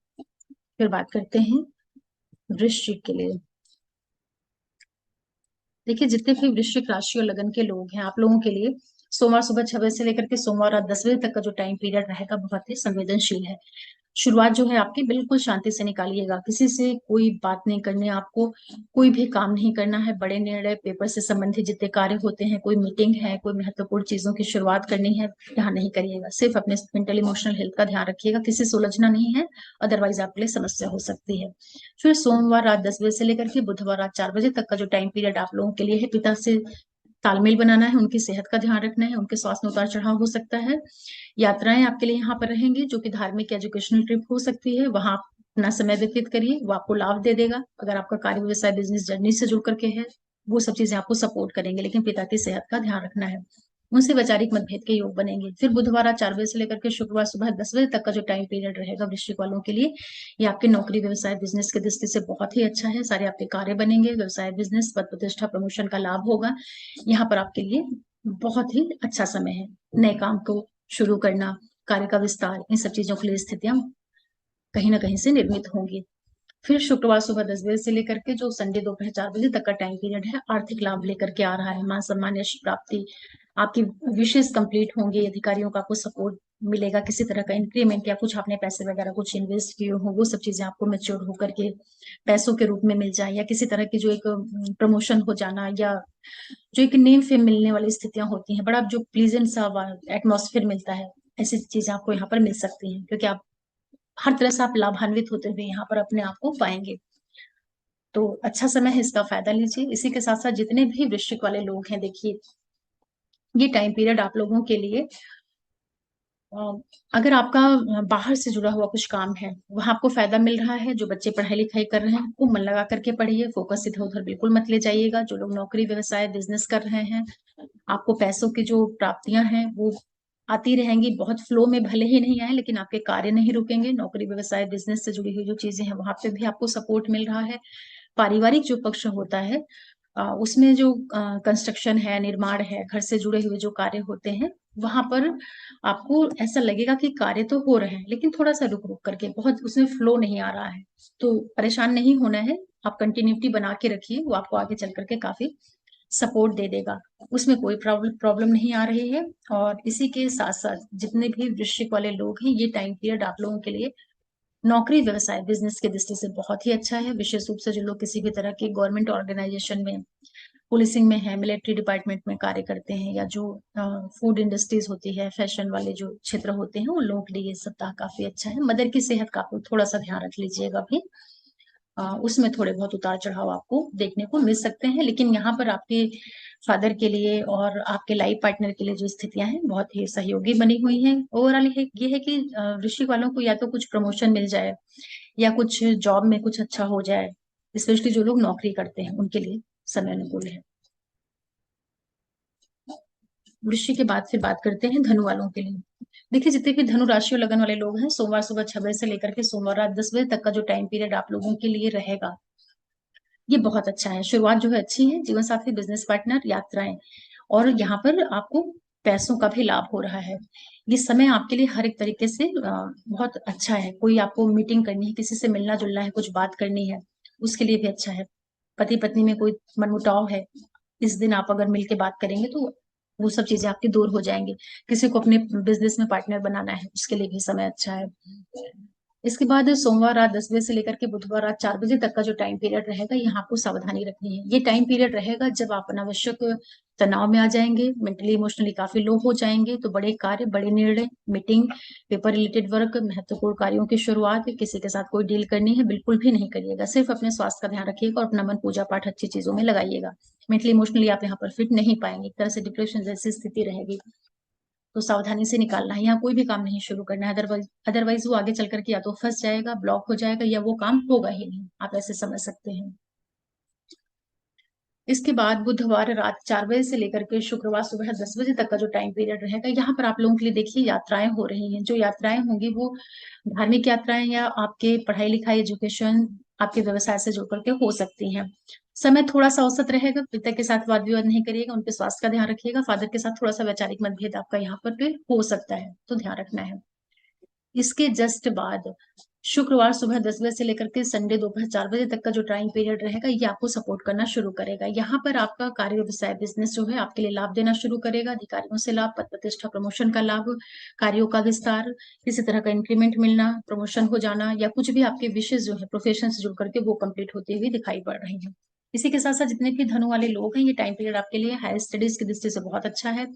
फिर बात करते हैं वृश्चिक के लिए। देखिए, जितने भी वृश्चिक राशि और लगन के लोग हैं, आप लोगों के लिए सोमवार सुबह 6 बजे से लेकर के सोमवार रात 10 बजे तक का जो टाइम पीरियड रहेगा, बहुत ही संवेदनशील है। शुरुआत जो है आपकी बिल्कुल शांति से निकालिएगा। किसी से कोई बात नहीं करनी है आपको, कोई भी काम नहीं करना है। बड़े निर्णय, पेपर से संबंधित जितने कार्य होते हैं, कोई मीटिंग है, कोई महत्वपूर्ण चीजों की शुरुआत करनी है, यहाँ नहीं करिएगा। सिर्फ अपने मेंटल इमोशनल हेल्थ का ध्यान रखिएगा, किसी से उलझना नहीं है, अदरवाइज आपके लिए समस्या हो सकती है। फिर सोमवार रात 10 बजे से लेकर के बुधवार रात 4 बजे तक का जो टाइम पीरियड आप लोगों के लिए है, पिता से तालमेल बनाना है, उनकी सेहत का ध्यान रखना है, उनके स्वास्थ्य में उतार चढ़ाव हो सकता है। यात्राएं आपके लिए यहाँ पर रहेंगी, जो कि धार्मिक एजुकेशनल ट्रिप हो सकती है, वहां आप अपना समय व्यतीत करिए, वो आपको लाभ दे देगा। अगर आपका कार्य व्यवसाय बिजनेस जर्नी से जुड़ करके है, वो सब चीजें आपको सपोर्ट करेंगे, लेकिन पिता की सेहत का ध्यान रखना है। उनसे वैचारिक मतभेद के योग बनेंगे। फिर बुधवार रात 4 बजे से लेकर के शुक्रवार सुबह 10 बजे तक का जो टाइम पीरियड रहेगा वृश्चिक वालों के लिए, ये आपके नौकरी, व्यवसाय, बिजनेस की दृष्टि से बहुत ही अच्छा है। सारे आपके कार्य बनेंगे, व्यवसाय, बिजनेस, पद प्रतिष्ठा, प्रमोशन का लाभ होगा। यहाँ पर आपके लिए बहुत ही अच्छा समय है। नए काम को शुरू करना, कार्य का विस्तार, इन सब चीजों के लिए स्थितियां कहीं ना कहीं से निर्मित होंगी। फिर शुक्रवार सुबह 10 बजे से लेकर के जो संडे दोपहर 4 बजे तक का टाइम पीरियड है, आर्थिक लाभ लेकर के आ रहा है। मान सम्मान, यश प्राप्ति, आपकी विशेष कंप्लीट होंगे, अधिकारियों का आपको सपोर्ट मिलेगा, किसी तरह का इंक्रीमेंट या कुछ आपने पैसे वगैरह कुछ इन्वेस्ट किए हो, वो सब चीजें आपको मैच्योर होकर के पैसों के रूप में मिल जाए, या किसी तरह की जो एक प्रमोशन हो जाना, या जो एक नेम फेम मिलने वाली स्थितियां होती हैं, बड़ा जो प्लीजेंट सा एटमॉस्फेयर मिलता है, ऐसी चीजें आपको यहाँ पर मिल सकती हैं, क्योंकि आप हर तरह से आप लाभान्वित होते हुए यहाँ पर अपने आप को पाएंगे। तो अच्छा समय है, इसका फायदा लीजिए। इसी के साथ साथ जितने भी वृश्चिक वाले लोग हैं, देखिए ये टाइम पीरियड आप लोगों के लिए अ, अगर आपका बाहर से जुड़ा हुआ कुछ काम है, वहां आपको फायदा मिल रहा है। जो बच्चे पढ़ाई लिखाई कर रहे हैं, वो मन लगा करके पढ़िए, फोकस इधर उधर बिल्कुल मत ले जाइएगा। जो लोग नौकरी, व्यवसाय, बिजनेस कर रहे हैं, आपको पैसों की जो प्राप्तियां हैं वो आती रहेंगी। बहुत फ्लो में भले ही नहीं आए, लेकिन आपके कार्य नहीं रुकेंगे। नौकरी, व्यवसाय, बिजनेस से जुड़ी हुई जो चीजें हैं, वहां पे भी आपको सपोर्ट मिल रहा है। पारिवारिक जो पक्ष होता है, उसमें जो कंस्ट्रक्शन है, निर्माण है, घर से जुड़े हुए जो कार्य होते हैं, वहां पर आपको ऐसा लगेगा कि कार्य तो हो रहे हैं, लेकिन थोड़ा सा रुक रुक करके, बहुत उसमें फ्लो नहीं आ रहा है। तो परेशान नहीं होना है, आप कंटिन्यूटी बना के रखिए, वो आपको आगे चल करके काफी सपोर्ट दे देगा। उसमें कोई प्रॉब्लम नहीं आ रही है। और इसी के साथ साथ जितने भी वृश्चिक वाले लोग हैं, ये टाइम पीरियड आप लोगों के लिए नौकरी, व्यवसाय, बिजनेस की दृष्टि से बहुत ही अच्छा है। विशेष रूप से जो लोग किसी भी तरह के गवर्नमेंट ऑर्गेनाइजेशन में, पुलिसिंग में है, मिलिट्री डिपार्टमेंट में कार्य करते हैं, या जो फूड इंडस्ट्रीज होती है, फैशन वाले जो क्षेत्र होते हैं, उन लोगों के लिए ये सप्ताह काफी अच्छा है। मदर की सेहत का आप थोड़ा सा ध्यान रख लीजिएगा भी। उसमें थोड़े बहुत उतार चढ़ाव आपको देखने को मिल सकते हैं, लेकिन यहाँ पर आपके फादर के लिए और आपके लाइफ पार्टनर के लिए जो स्थितियां हैं, बहुत ही सहयोगी बनी हुई हैं। ओवरऑल ये है कि वृश्चिक वालों को या तो कुछ प्रमोशन मिल जाए, या कुछ जॉब में कुछ अच्छा हो जाए। स्पेशली जो लोग नौकरी करते हैं, उनके लिए समय अनुकूल है। वृश्चिक के बाद फिर बात करते हैं धनु वालों के लिए। देखिए, जितने भी धनु राशि और लगन वाले लोग हैं, सोमवार सुबह 6 बजे से लेकर के सोमवार रात 10 बजे तक का जो टाइम पीरियड आप लोगों के लिए रहेगा, ये बहुत अच्छा है। शुरुआत जो है अच्छी है। जीवन साथी, बिजनेस पार्टनर, यात्राएं, और यहाँ पर आपको पैसों का भी लाभ हो रहा है। ये समय आपके लिए हर एक तरीके से बहुत अच्छा है। कोई आपको मीटिंग करनी है, किसी से मिलना जुलना है, कुछ बात करनी है, उसके लिए भी अच्छा है। पति पत्नी में कोई मनमुटाव है, इस दिन आप अगर मिल के बात करेंगे तो वो सब चीजें आपकी दूर हो जाएंगी। किसी को अपने बिजनेस में पार्टनर बनाना है, उसके लिए भी समय अच्छा है। इसके बाद सोमवार रात 10 बजे से लेकर के बुधवार रात 4 बजे तक का जो टाइम पीरियड रहेगा, यहाँ आपको सावधानी रखनी है। ये टाइम पीरियड रहेगा जब आप अनावश्यक तनाव में आ जाएंगे, मेंटली इमोशनली काफी लो हो जाएंगे। तो बड़े कार्य, बड़े निर्णय, मीटिंग, पेपर रिलेटेड वर्क, महत्वपूर्ण कार्यों की शुरुआत, किसी के साथ कोई डील करनी है, बिल्कुल भी नहीं करिएगा। सिर्फ अपने स्वास्थ्य का ध्यान रखिएगा और अपना मन पूजा पाठ अच्छी चीजों में लगाइएगा। मेंटली इमोशनली आप यहाँ पर फिट नहीं पाएंगे, एक तरह से डिप्रेशन जैसी स्थिति रहेगी। तो सावधानी से निकालना है, यहाँ कोई भी काम नहीं शुरू करना है। अदरवाइज वो आगे चल करके या तो फंस जाएगा, ब्लॉक हो जाएगा, या वो काम होगा ही नहीं। आप ऐसे समझ सकते हैं। इसके बाद बुधवार रात 4 बजे से लेकर के शुक्रवार सुबह 10 बजे तक का जो टाइम पीरियड रहेगा, यहाँ पर आप लोगों के लिए देखिए यात्राएं हो रही हैं। जो यात्राएं होंगी वो धार्मिक यात्राएं, या आपके पढ़ाई लिखाई, एजुकेशन, आपके व्यवसाय से जुड़ करके हो सकती हैं। समय थोड़ा सा औसत रहेगा। पिता के साथ वाद विवाद नहीं करिएगा, उनके स्वास्थ्य का ध्यान रखिएगा। फादर के साथ थोड़ा सा वैचारिक मतभेद आपका यहाँ पर भी हो सकता है, तो ध्यान रखना है। इसके जस्ट बाद शुक्रवार सुबह 10 बजे से लेकर के संडे दोपहर 4 बजे तक का जो टाइम पीरियड रहेगा, ये आपको सपोर्ट करना शुरू करेगा। यहाँ पर आपका कार्य, व्यवसाय, बिजनेस जो है आपके लिए लाभ देना शुरू करेगा। अधिकारियों से लाभ, पद प्रतिष्ठा, प्रमोशन का लाभ, कार्यों का विस्तार, किसी तरह का इंक्रीमेंट मिलना, प्रमोशन हो जाना, या कुछ भी आपके विशेष जो है प्रोफेशन से जुड़ करके वो कंप्लीट होती हुई दिखाई पड़ रही है। इसी के साथ साथ जितने भी धनु वाले लोग हैं, ये टाइम पीरियड आपके लिए हायर स्टडीज की दृष्टि से बहुत अच्छा है।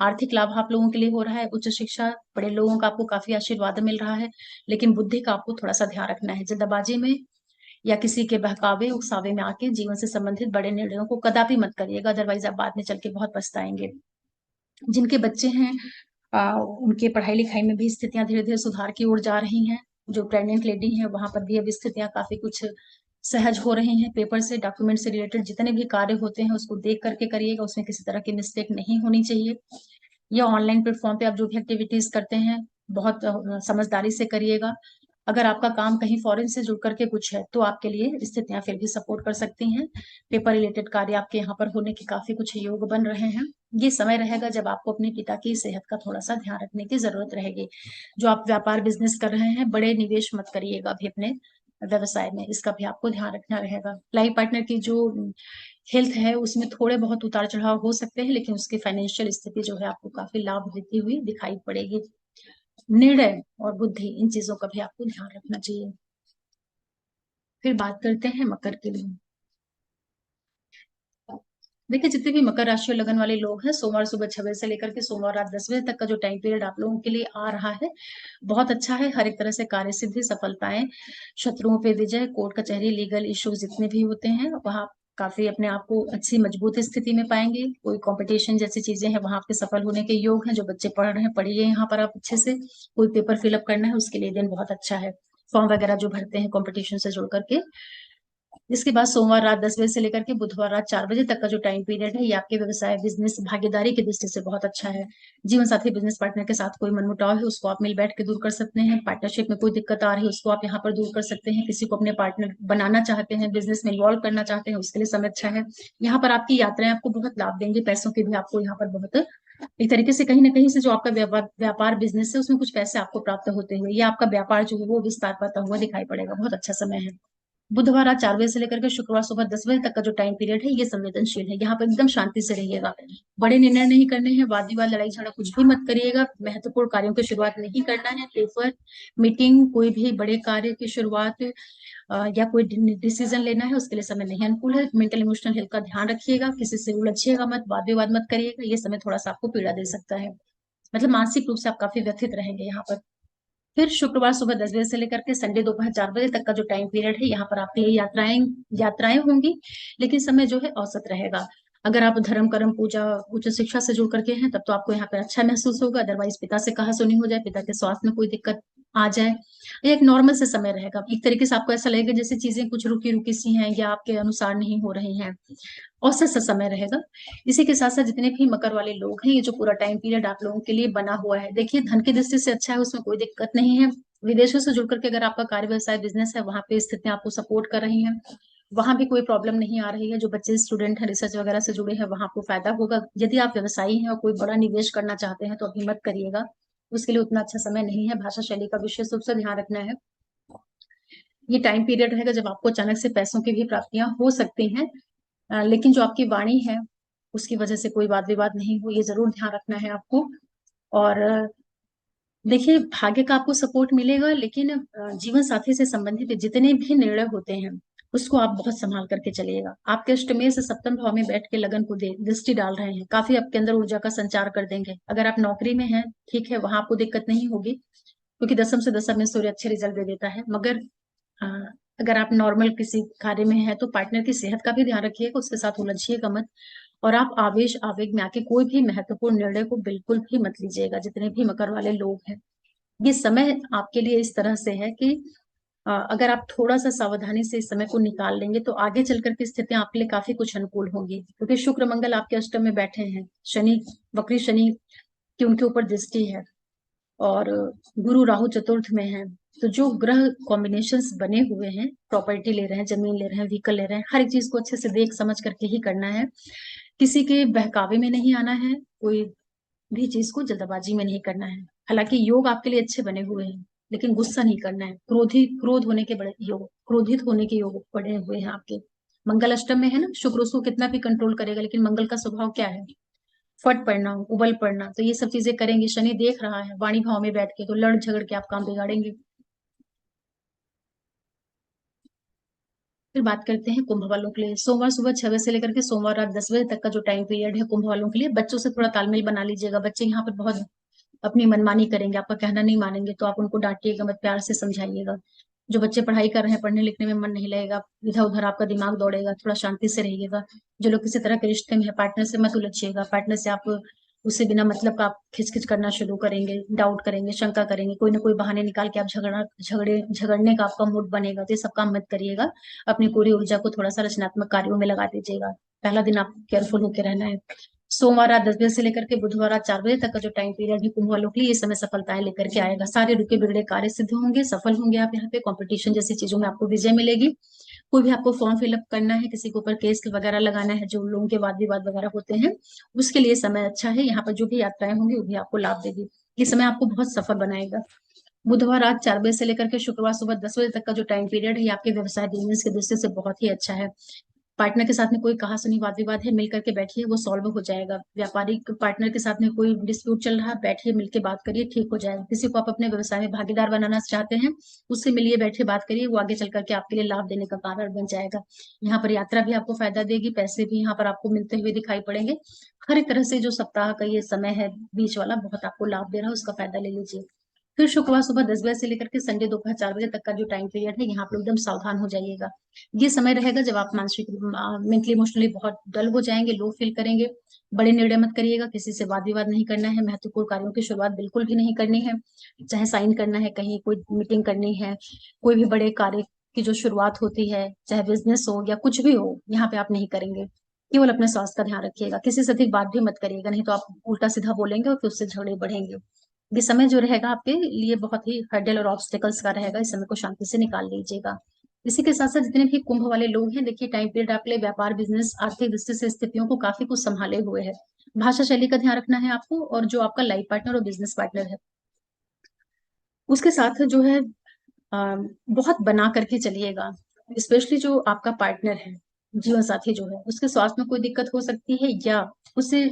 आर्थिक लाभ आप लोगों के लिए हो रहा है। उच्च शिक्षा, बड़े लोगों का आपको काफी आशीर्वाद मिल रहा है। लेकिन बुद्धि का आपको थोड़ा सा ध्यान रखना है। जल्दबाजी में या किसी के बहकावे उकसावे में आके जीवन से संबंधित बड़े निर्णयों को कदापि मत करिएगा, अदरवाइज आप बाद में चल के बहुत पछताएंगे। जिनके बच्चे हैं, उनके पढ़ाई लिखाई में भी स्थितियां धीरे धीरे सुधार की ओर जा रही हैं। जो प्रेग्नेंट लेडी है, वहां पर भी अब स्थितियां काफी कुछ सहज हो रही हैं। पेपर से, डॉक्यूमेंट से रिलेटेड जितने भी कार्य होते हैं, उसको देख करके करिएगा, उसमें किसी तरह की मिस्टेक नहीं होनी चाहिए। या ऑनलाइन प्लेटफॉर्म पे आप जो भी एक्टिविटीज करते हैं बहुत समझदारी से करिएगा। अगर आपका काम कहीं फॉरेन से जुड़ करके कुछ है तो आपके लिए स्थितियां फिर भी सपोर्ट कर सकती हैं। पेपर रिलेटेड कार्य आपके यहाँ पर होने के काफी कुछ योग बन रहे हैं। ये समय रहेगा जब आपको अपने पिता की सेहत का थोड़ा सा ध्यान रखने की जरूरत रहेगी। जो आप व्यापार बिजनेस कर रहे हैं, बड़े निवेश मत करिएगा अभी अपने व्यवसाय में, इसका भी आपको ध्यान रखना रहेगा। लाइफ पार्टनर की जो हेल्थ है उसमें थोड़े बहुत उतार चढ़ाव हो सकते हैं, लेकिन उसकी फाइनेंशियल स्थिति जो है आपको काफी लाभ देती हुई दिखाई पड़ेगी। निर्णय और बुद्धि, इन चीजों का भी आपको ध्यान रखना चाहिए। फिर बात करते हैं मकर के लिए। देखिए, जितने भी मकर राशि और लगन वाले लोग हैं, सोमवार सुबह 6 बजे से लेकर के सोमवार रात 10 बजे तक का जो टाइम पीरियड आप लोगों के लिए आ रहा है बहुत अच्छा है। हर एक तरह से कार्य सिद्धि, सफलताएं, शत्रुओं पे विजय, कोर्ट कचहरी, लीगल इश्यूज जितने भी होते हैं वहां काफी अपने आप को अच्छी मजबूत स्थिति में पाएंगे। कोई कंपटीशन जैसी चीजें हैं वहां आपके सफल होने के योग हैं। जो बच्चे पढ़ रहे हैं पढ़िए, यहाँ पर आप अच्छे से। कोई पेपर फिलअप करना है उसके लिए दिन बहुत अच्छा है। फॉर्म वगैरह जो भरते हैं कंपटीशन से जुड़ करके। इसके बाद सोमवार रात 10 बजे से लेकर के बुधवार रात 4 बजे तक का जो टाइम पीरियड है ये आपके व्यवसाय, बिजनेस, भागीदारी की दृष्टि से बहुत अच्छा है। जीवन साथी, बिजनेस पार्टनर के साथ कोई मनमुटाव है उसको आप मिल बैठ के दूर कर सकते हैं। पार्टनरशिप में कोई दिक्कत आ रही है उसको आप यहाँ पर दूर कर सकते हैं। किसी को अपने पार्टनर बनाना चाहते हैं, बिजनेस में इन्वॉल्व करना चाहते हैं, उसके लिए समय अच्छा है। यहाँ पर आपकी यात्राएं आपको बहुत लाभ देंगे, पैसों की भी आपको यहाँ पर बहुत एक तरीके से कहीं ना कहीं से जो आपका व्यापार बिजनेस है उसमें कुछ पैसे आपको प्राप्त होते हुए या आपका व्यापार जो है वो विस्तार पाता हुआ दिखाई पड़ेगा। बहुत अच्छा समय है। बुधवार रात 4 बजे से लेकर के शुक्रवार सुबह 10 बजे तक का जो टाइम पीरियड है ये संवेदनशील है। यहाँ पर एकदम शांति से रहिएगा। बड़े निर्णय नहीं करने हैं, वाद विवाद, लड़ाई झगड़ा कुछ भी मत करिएगा। महत्वपूर्ण कार्यों की शुरुआत नहीं करना है। पेपर, मीटिंग, कोई भी बड़े कार्य की शुरुआत या कोई डिसीजन लेना है उसके लिए समय नहीं अनुकूल है। मेंटल इमोशनल हेल्थ का ध्यान रखिएगा। किसी से उलझिएगा मत, वाद विवाद मत करिएगा। ये समय थोड़ा सा आपको पीड़ा दे सकता है। मतलब मानसिक रूप से आप काफी व्यथित रहेंगे यहाँ पर। फिर शुक्रवार सुबह 10 बजे से लेकर के संडे दोपहर 4 बजे तक का जो टाइम पीरियड है यहाँ पर आपके लिए यात्राएं होंगी, लेकिन समय जो है औसत रहेगा। अगर आप धर्म कर्म पूजा उच्च शिक्षा से जुड़ करके हैं तब तो आपको यहाँ पे अच्छा महसूस होगा। अदरवाइज पिता से कहा सुनी हो जाए, पिता के स्वास्थ्य में कोई दिक्कत आ जाए, ये एक नॉर्मल से समय रहेगा। एक तरीके से आपको ऐसा लगेगा जैसे चीजें कुछ रुकी रुकी सी हैं या आपके अनुसार नहीं हो रही हैं। औसत सा समय रहेगा। इसी के साथ साथ जितने भी मकर वाले लोग हैं, ये जो पूरा टाइम पीरियड आप लोगों के लिए बना हुआ है, देखिए धन की दृष्टि से अच्छा है, उसमें कोई दिक्कत नहीं है। विदेशों से जुड़ करके अगर आपका कार्य व्यवसाय बिजनेस है वहां पे स्थितियां आपको सपोर्ट कर रही हैं, वहां भी कोई प्रॉब्लम नहीं आ रही है। जो बच्चे स्टूडेंट हैं, रिसर्च वगैरह से जुड़े हैं, वहां आपको फायदा होगा। यदि आप व्यवसायी हैं और कोई बड़ा निवेश करना चाहते हैं तो अभी मत करिएगा, उसके लिए उतना अच्छा समय नहीं है। भाषा शैली का विशेष रूप से ध्यान रखना है। ये टाइम पीरियड रहेगा जब आपको अचानक से पैसों की भी प्राप्तियां हो सकती हैं, लेकिन जो आपकी वाणी है उसकी वजह से कोई वाद विवाद नहीं हो, ये जरूर ध्यान रखना है आपको। और देखिए, भाग्य का आपको सपोर्ट मिलेगा, लेकिन जीवन साथी से संबंधित जितने भी निर्णय होते हैं उसको आप बहुत संभाल करके चलिएगा। आपके अष्टमेय से सप्तम भाव में बैठ के लगन को दृष्टि डाल रहे हैं, काफी आपके अंदर ऊर्जा का संचार कर देंगे। अगर आप नौकरी में हैं, ठीक है, वहां आपको दिक्कत नहीं होगी क्योंकि दसम से दसम में सूर्य अच्छे रिजल्ट दे देता है। मगर अ, अगर आप नॉर्मल किसी कार्य में हैं तो पार्टनर की सेहत का भी ध्यान रखिएगा, उसके साथ उलझिएगा मत। और आप आवेश आवेग में आके कोई भी महत्वपूर्ण निर्णय को बिल्कुल भी मत लीजिएगा। जितने भी मकर वाले लोग हैं, ये समय आपके लिए इस तरह से है कि अगर आप थोड़ा सा सावधानी से इस समय को निकाल लेंगे तो आगे चल करके स्थितियां आपके लिए काफी कुछ अनुकूल होंगी। क्योंकि शुक्र मंगल आपके अष्टम में बैठे हैं, शनि, वक्री शनि की उनके ऊपर दृष्टि है, और गुरु राहु चतुर्थ में है। तो जो ग्रह कॉम्बिनेशंस बने हुए हैं, प्रॉपर्टी ले रहे हैं, जमीन ले रहे हैं, व्हीकल ले रहे हैं, हर एक चीज को अच्छे से देख समझ करके ही करना है। किसी के बहकावे में नहीं आना है, कोई भी चीज को जल्दबाजी में नहीं करना है। हालांकि योग आपके लिए अच्छे बने हुए हैं, लेकिन गुस्सा नहीं करना है। क्रोध होने के बड़े योग, क्रोधित होने के योग बने हुए हैं आपके। मंगल अष्टम में है ना, शुक्र उसको कितना भी कंट्रोल करेगा, लेकिन मंगल का स्वभाव क्या है? फट पड़ना, उबल पड़ना। तो ये सब चीजें करेंगे, शनि देख रहा है वाणी भाव में बैठ के, तो लड़ झगड़ के आप काम बिगाड़ेंगे। फिर बात करते हैं कुंभ वालों के लिए। सोमवार सुबह 6 बजे से लेकर के सोमवार रात 10 बजे तक का जो टाइम पीरियड है कुंभ वालों के लिए, बच्चों से थोड़ा तालमेल बना लीजिएगा। बच्चे यहाँ पर बहुत अपनी मनमानी करेंगे, आपका कहना नहीं मानेंगे, तो आप उनको डांटिएगा मत, प्यार से समझाइएगा। जो बच्चे पढ़ाई कर रहे हैं, पढ़ने लिखने में मन नहीं लगेगा, इधर उधर आपका दिमाग दौड़ेगा, थोड़ा शांति से रहिएगा। जो लोग किसी तरह के रिश्ते में है, पार्टनर से मत उलझिएगा। पार्टनर से आप उससे बिना मतलब का आप खिचखिच करना शुरू करेंगे, डाउट करेंगे, शंका करेंगे, कोई ना कोई बहाने निकाल के आप झगड़ने का आपका मूड बनेगा। तो ये सब काम मत करिएगा। अपनी पूरी ऊर्जा को थोड़ा सा रचनात्मक कार्यों में लगा दीजिएगा। पहला दिन आप केयरफुल होकर रहना है। सोमवार रात 10 बजे से लेकर के बुधवार रात 4 बजे तक का जो टाइम पीरियड है कुंभ वालों के लिए, ये समय सफलताएं लेकर के आएगा। सारे रुके बिगड़े कार्य सिद्ध होंगे, सफल होंगे आप यहाँ पे। कंपटीशन जैसी चीजों में आपको विजय मिलेगी। कोई भी आपको फॉर्म फिलअप करना है, किसी के ऊपर केस वगैरह लगाना है, जो लोगों के वाद विवाद वगैरह होते हैं, उसके लिए समय अच्छा है। यहाँ पर जो भी यात्राएं होंगी वो भी आपको लाभ देगी। ये समय आपको बहुत सफल बनाएगा। बुधवार रात 4 बजे से लेकर के शुक्रवार सुबह 10 बजे तक का जो टाइम पीरियड है, ये आपके व्यवसाय बिजनेस की दृष्टि से बहुत ही अच्छा है। पार्टनर के साथ में कोई कहा सुनी वाद विवाद है, मिल करके बैठिए, वो सॉल्व हो जाएगा। व्यापारिक पार्टनर के साथ में कोई डिस्प्यूट चल रहा है, बैठिए, मिलके बात करिए, ठीक हो जाएगा। किसी को आप अपने व्यवसाय में भागीदार बनाना चाहते हैं, उससे मिलिए, बैठिए, बात करिए, वो आगे चल करके आपके लिए लाभ देने का कारण बन जाएगा। यहाँ पर यात्रा भी आपको फायदा देगी, पैसे भी यहाँ पर आपको मिलते हुए दिखाई पड़ेंगे। हर एक तरह से जो सप्ताह का ये समय है बीच वाला, बहुत आपको लाभ दे रहा है, उसका फायदा ले लीजिए। फिर शुक्रवार सुबह 10 बजे से लेकर के संडे दोपहर 4 बजे तक का जो टाइम पीरियड है, यहाँ पर एकदम सावधान हो जाइएगा। ये समय रहेगा जब आप मानसिक मेंटली इमोशनली बहुत डल हो जाएंगे, लो फील करेंगे। बड़े निर्णय मत करिएगा, किसी से वाद विवाद नहीं करना है, महत्वपूर्ण कार्यों की शुरुआत बिल्कुल भी नहीं करनी है। चाहे साइन करना है, कहीं कोई मीटिंग करनी है, कोई भी बड़े कार्य की जो शुरुआत होती है, चाहे बिजनेस हो या कुछ भी हो, यहाँ पे आप नहीं करेंगे। केवल अपने स्वास्थ्य का ध्यान रखिएगा। किसी से अधिक बात भी मत करिएगा, नहीं तो आप उल्टा सीधा बोलेंगे और फिर उससे झगड़े बढ़ेंगे। ये समय जो रहेगा आपके लिए बहुत ही हर्डल और ऑब्स्टेकल्स का रहेगा, इस समय को शांति से निकाल लीजिएगा। इसी के साथ साथ जितने भी कुंभ वाले लोग हैं, देखिए टाइम पीरियड आपके लिए व्यापार बिजनेस आर्थिक दृष्टि से स्थितियों को काफी कुछ संभाले हुए है। भाषा शैली का ध्यान रखना है आपको, और जो आपका लाइफ पार्टनर और बिजनेस पार्टनर है उसके साथ जो है बहुत बना करके चलिएगा। स्पेशली जो आपका पार्टनर है, जीवन साथी जो है, उसके स्वास्थ्य में कोई दिक्कत हो सकती है, या उससे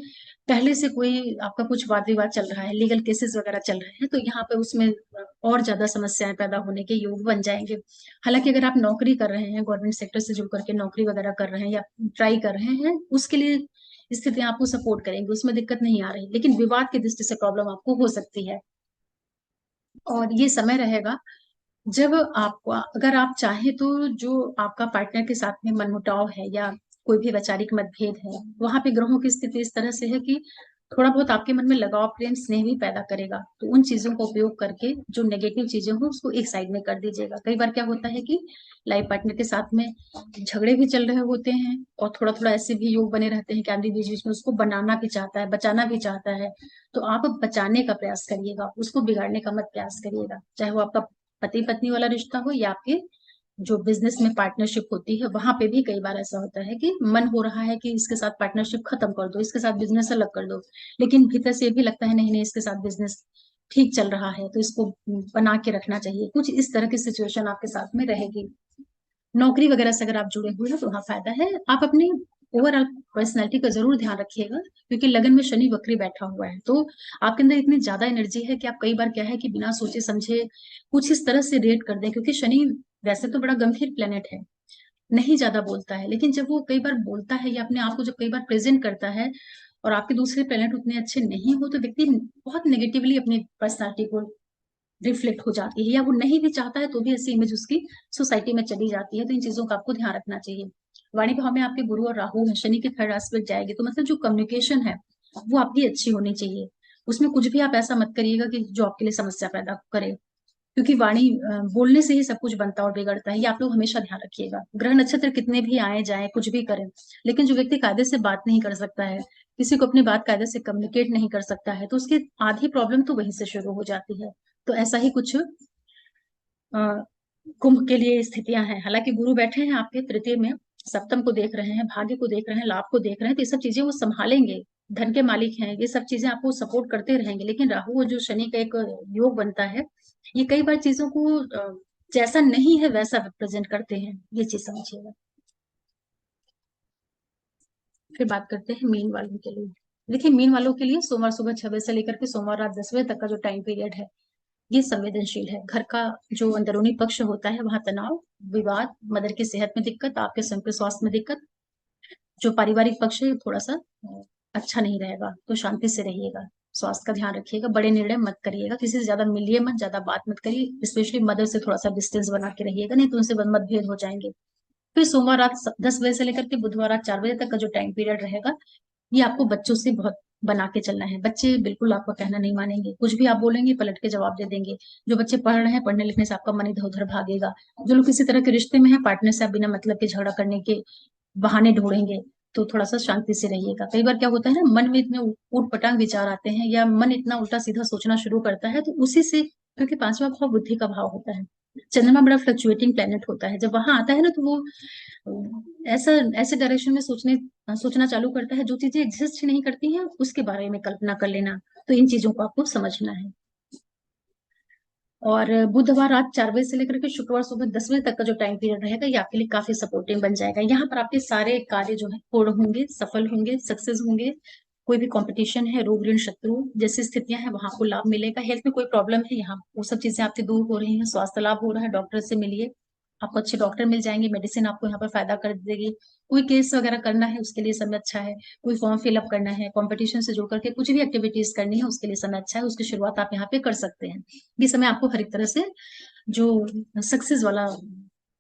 पहले से कोई आपका कुछ वाद विवाद चल रहा है, लीगल केसेस वगैरह चल रहे हैं, तो यहाँ पे उसमें और ज्यादा समस्याएं पैदा होने के योग बन जाएंगे। हालांकि अगर आप नौकरी कर रहे हैं, गवर्नमेंट सेक्टर से जुड़ करके नौकरी वगैरह कर रहे हैं या ट्राई कर रहे हैं, उसके लिए स्थितियां आपको सपोर्ट करेंगी, उसमें दिक्कत नहीं आ रही, लेकिन विवाद की दृष्टि से प्रॉब्लम आपको हो सकती है। और ये समय रहेगा जब आपको, अगर आप चाहें तो, जो आपका पार्टनर के साथ में मनमुटाव है या कोई भी वैचारिक मतभेद है, वहां पे ग्रहों की स्थिति इस तरह से है कि थोड़ा बहुत आपके मन में लगाव, प्रेम, स्नेह भी पैदा करेगा। तो उन चीजों का उपयोग करके जो नेगेटिव चीजें हो उसको एक साइड में कर दीजिएगा। कई बार क्या होता है कि लाइफ पार्टनर के साथ में झगड़े भी चल रहे होते हैं, और थोड़ा थोड़ा ऐसे भी योग बने रहते हैं कि आदमी बीच बीच में उसको बनाना भी चाहता है, बचाना भी चाहता है। तो आप बचाने का प्रयास करिएगा, उसको बिगाड़ने का मत प्रयास करिएगा। चाहे वो आपका पति पत्नी वाला रिश्ता हो या आपके जो बिजनेस में पार्टनरशिप होती है, वहां पे भी कई बार ऐसा होता है कि मन हो रहा है कि इसके साथ पार्टनरशिप खत्म कर दो, इसके साथ बिजनेस अलग कर दो, लेकिन भीतर से ये भी लगता है नहीं नहीं, इसके साथ बिजनेस ठीक चल रहा है तो इसको बना के रखना चाहिए। कुछ इस तरह की सिचुएशन आपके साथ में रहेगी। नौकरी वगैरह से अगर आप जुड़े हुए हैं तो वहाँ फायदा है। आप अपनी ओवरऑल पर्सनैलिटी का जरूर ध्यान रखिएगा, क्योंकि लगन में शनि वक्री बैठा हुआ है, तो आपके अंदर इतनी ज्यादा एनर्जी है कि आप कई बार क्या है कि बिना सोचे समझे कुछ इस तरह से रिएक्ट कर दें। क्योंकि शनि वैसे तो बड़ा गंभीर प्लेनेट है, नहीं ज्यादा बोलता है, लेकिन जब वो कई बार बोलता है या अपने आप को जब कई बार प्रेजेंट करता है, और आपके दूसरे प्लेनेट उतने अच्छे नहीं हो, तो व्यक्ति बहुत नेगेटिवली अपनी पर्सनैलिटी को रिफ्लेक्ट हो जाती है, या वो नहीं भी चाहता है तो भी ऐसी इमेज उसकी सोसाइटी में चली जाती है। तो इन चीजों का आपको ध्यान रखना चाहिए। वाणी भाव में आपके गुरु और राहु है, शनि के थर्ड एस्पेक्ट जाएगी, तो मतलब जो कम्युनिकेशन है वो आपकी अच्छी होनी चाहिए। उसमें कुछ भी आप ऐसा मत करिएगा कि जो आपके लिए समस्या पैदा करे, क्योंकि वाणी बोलने से ही सब कुछ बनता और बिगड़ता है, ये आप लोग हमेशा ध्यान रखिएगा। ग्रह नक्षत्र कितने भी आए जाए, कुछ भी करें, लेकिन जो व्यक्ति कायदे से बात नहीं कर सकता है, किसी को अपनी बात कायदे से कम्युनिकेट नहीं कर सकता है, तो उसकी आधी प्रॉब्लम तो वहीं से शुरू हो जाती है। तो ऐसा ही कुछ अ, कुंभ के लिए स्थितियां हैं। हालांकि गुरु बैठे हैं आपके तृतीय में, सप्तम को देख रहे हैं, भाग्य को देख रहे हैं, लाभ को देख रहे हैं, तो ये सब चीजें वो संभालेंगे। धन के मालिक हैं, ये सब चीजें आपको सपोर्ट करते रहेंगे। लेकिन राहु और जो शनि का एक योग बनता है, ये कई बार चीजों को जैसा नहीं है वैसा रिप्रेजेंट करते हैं, ये चीज समझिएगा। फिर बात करते हैं मीन वालों के लिए। देखिए मीन वालों के लिए सोमवार सुबह 6 बजे से लेकर के सोमवार रात 10 बजे तक का जो टाइम पीरियड है, ये संवेदनशील है। घर का जो अंदरूनी पक्ष होता है वहां तनाव, विवाद, मदर की सेहत में दिक्कत, आपके स्वयं के स्वास्थ्य में दिक्कत, जो पारिवारिक पक्ष है थोड़ा सा अच्छा नहीं रहेगा, तो शांति से रहिएगा। स्वास्थ्य का ध्यान रखिएगा, बड़े निर्णय मत करिएगा, किसी से ज्यादा मिलिए मत, ज्यादा बात मत करिए, स्पेशली मदर से थोड़ा सा डिस्टेंस बना के रहिएगा, नहीं तो उनसे मतभेद हो जाएंगे। फिर सोमवार रात 10 बजे से लेकर के बुधवार रात 4 बजे तक का जो टाइम पीरियड रहेगा, ये आपको बच्चों से बहुत बना के चलना है। बच्चे बिल्कुल आपका कहना नहीं मानेंगे, कुछ भी आप बोलेंगे पलट के जवाब दे देंगे। जो बच्चे पढ़ रहे हैं, पढ़ने लिखने से आपका मन इधर उधर भागेगा। जो लोग किसी तरह के रिश्ते में हैं, पार्टनर से आप बिना मतलब के झगड़ा करने के बहाने ढूंढेंगे, तो थोड़ा सा शांति से रहिएगा। कई बार क्या होता है ना, मन में इतने ऊट पटांग विचार आते हैं या मन इतना उल्टा सीधा सोचना शुरू करता है, तो उसी से, क्योंकि पांचवा भाव बुद्धि का भाव होता है, चंद्रमा बड़ा फ्लक्चुएटिंग प्लेनेट होता है, जब वहां आता है ना तो वो ऐसा ऐसे डायरेक्शन में सोचना चालू करता है, जो चीजें एग्जिस्ट ही नहीं करती हैं उसके बारे में कल्पना कर लेना। तो इन चीजों को आपको समझना है। और बुधवार रात 4 बजे से लेकर के शुक्रवार सुबह 10 बजे तक का जो टाइम पीरियड रहेगा, ये आपके लिए काफी सपोर्टिव बन जाएगा। यहाँ पर आपके सारे कार्य जो है पूर्ण होंगे, सफल होंगे, सक्सेस होंगे। कोई भी कंपटीशन है, रोग ऋण शत्रु जैसी स्थितियां हैं, वहां आपको लाभ मिलेगा। हेल्थ में कोई प्रॉब्लम है, यहाँ वो सब चीजें आपसे दूर हो रही हैं, स्वास्थ्य लाभ हो रहा है, डॉक्टर से मिलिए, आपको अच्छे डॉक्टर मिल जाएंगे, मेडिसिन आपको यहाँ पर फायदा कर देगी। कोई केस वगैरह करना है उसके लिए समय अच्छा है, कोई फॉर्म फिलअप करना है, कंपटीशन से जुड़ करके कुछ भी एक्टिविटीज करनी है उसके लिए समय अच्छा है, उसकी शुरुआत आप यहाँ पे कर सकते हैं। ये समय आपको हर एक तरह से जो सक्सेस वाला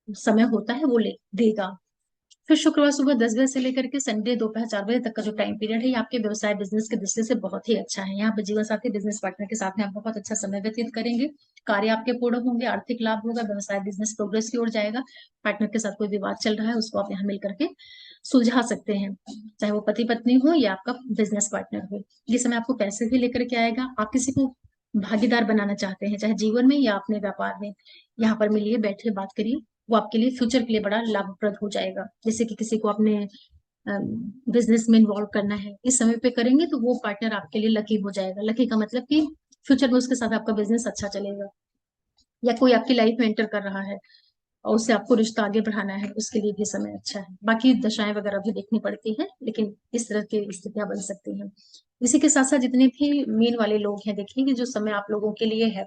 समय होता है वो ले देगा। फिर शुक्रवार सुबह 10 बजे से लेकर के संडे दोपहर 4 बजे तक का जो टाइम पीरियड है, ये आपके व्यवसाय बिजनेस के दृष्टि से बहुत ही अच्छा है। यहाँ पर जीवन साथी बिजनेस पार्टनर के साथ में आप बहुत अच्छा समय व्यतीत करेंगे, कार्य आपके पूर्ण होंगे, आर्थिक लाभ होगा, व्यवसाय बिजनेस प्रोग्रेस की ओर जाएगा। पार्टनर के साथ कोई विवाद चल रहा है उसको आप यहाँ मिल करके सुलझा सकते हैं, चाहे वो पति पत्नी हो या आपका बिजनेस पार्टनर हो। ये समय आपको पैसे भी लेकर के आएगा। आप किसी को भागीदार बनाना चाहते हैं, चाहे जीवन में या अपने व्यापार में, यहाँ पर मिलिए, बैठिए, बात करिए, वो आपके लिए फ्यूचर के लिए बड़ा लाभप्रद हो जाएगा। जैसे कि किसी को अपने बिजनेस में इन्वॉल्व करना है, इस समय पे करेंगे तो वो पार्टनर आपके लिए लकी हो जाएगा। लकी का मतलब कि फ्यूचर में उसके साथ आपका बिजनेस अच्छा चलेगा। या कोई आपकी लाइफ में एंटर कर रहा है और उससे आपको रिश्ता आगे बढ़ाना है, उसके लिए भी समय अच्छा है। बाकी दशाएं वगैरह भी देखनी पड़ती हैं, लेकिन इस तरह की स्थितियां बन सकती हैं। इसी के साथ साथ जितने भी मीन वाले लोग हैं, देखिए कि जो समय आप लोगों के लिए है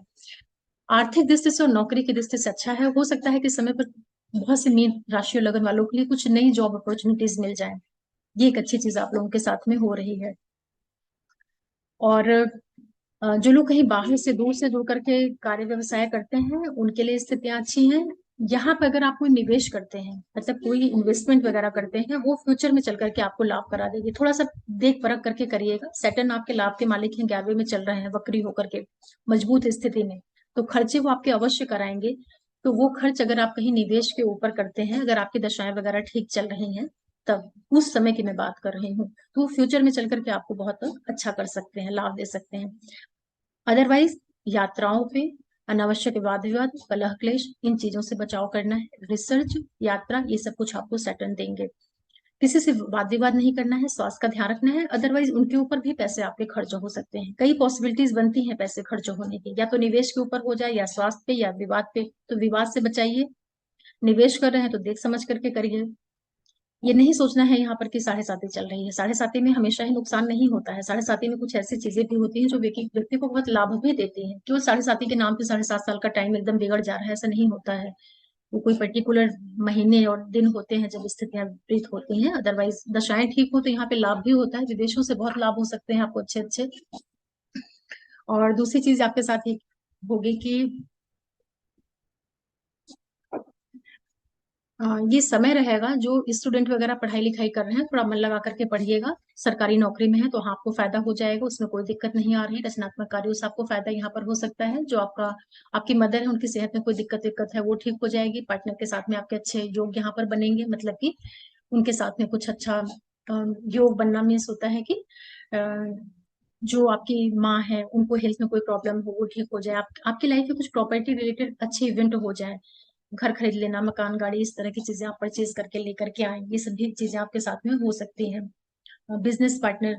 आर्थिक दृष्टि से और नौकरी की दृष्टि से अच्छा है। हो सकता है कि समय पर बहुत से मीन राशि और लगन वालों के लिए कुछ नई जॉब अपॉर्चुनिटीज मिल जाए। ये एक अच्छी चीज आप लोगों के साथ में हो रही है। और जो लोग कहीं बाहर से दूर से जुड़ करके कार्य व्यवसाय करते हैं, उनके लिए स्थितियां अच्छी हैं। यहाँ पर अगर आप कोई निवेश करते हैं, मतलब कोई इन्वेस्टमेंट वगैरह करते हैं, वो फ्यूचर में चल करके आपको लाभ करा देगी। थोड़ा सा देख परख करके करिएगा। सैटर्न आपके लाभ के मालिक हैं, 11वें में चल रहे हैं वक्री होकर के मजबूत स्थिति में, तो खर्चे वो आपके अवश्य कराएंगे। तो वो खर्च अगर आप कहीं निवेश के ऊपर करते हैं, अगर आपकी दशाएं वगैरह ठीक चल रही हैं, तब उस समय की मैं बात कर रही हूँ, तो फ्यूचर में चल करके आपको बहुत अच्छा कर सकते हैं, लाभ दे सकते हैं। अदरवाइज यात्राओं पे अनावश्यक वाद विवाद, कलह क्लेश, इन चीजों से बचाव करना है। रिसर्च, यात्रा, ये सब कुछ आपको सैटर्न देंगे। किसी से वाद विवाद नहीं करना है, स्वास्थ्य का ध्यान रखना है। अदरवाइज उनके ऊपर भी पैसे आपके खर्च हो सकते हैं। कई पॉसिबिलिटीज बनती हैं पैसे खर्च होने की, या तो निवेश के ऊपर हो जाए, या स्वास्थ्य पे, या विवाद पे। तो विवाद से बचाइए। निवेश कर रहे हैं तो देख समझ करके करिए। ये नहीं सोचना है यहाँ पर कि साढ़े साती चल रही है। साढ़े साती में हमेशा ही नुकसान नहीं होता है। साढ़े साती में कुछ ऐसी चीजें भी होती हैं जो व्यक्ति को बहुत लाभ भी देती हैं। केवल साढ़े साती के नाम पे 7.5 साल का टाइम एकदम बिगड़ जा रहा है, ऐसा नहीं होता है। वो कोई पर्टिकुलर महीने और दिन होते हैं जब स्थितियां विपरीत होती हैं। अदरवाइज दशाएं ठीक हो तो यहाँ पे लाभ भी होता है। विदेशों से बहुत लाभ हो सकते हैं आपको अच्छे अच्छे। और दूसरी चीज आपके साथ ये होगी कि ये समय रहेगा जो स्टूडेंट वगैरह पढ़ाई लिखाई कर रहे हैं, थोड़ा मन लगा करके पढ़िएगा। सरकारी नौकरी में है तो हाँ आपको फायदा हो जाएगा, उसमें कोई दिक्कत नहीं आ रही है। रचनात्मक कार्यों से आपको फायदा यहाँ पर हो सकता है। जो आपकी मदर है उनकी सेहत में कोई दिक्कत है वो ठीक हो जाएगी। पार्टनर के साथ में आपके अच्छे योग यहाँ पर बनेंगे, मतलब कि उनके साथ में कुछ अच्छा योग बनना मीन्स होता है कि अ, जो आपकी माँ है उनको हेल्थ में कोई प्रॉब्लम हो वो ठीक हो जाए। आपकी लाइफ में कुछ प्रॉपर्टी रिलेटेड अच्छे इवेंट हो जाए, घर खरीद लेना, मकान, गाड़ी, इस तरह की चीजें आप परचेज करके लेकर के आए, ये सभी चीजें आपके साथ में हो सकती हैं। बिजनेस पार्टनर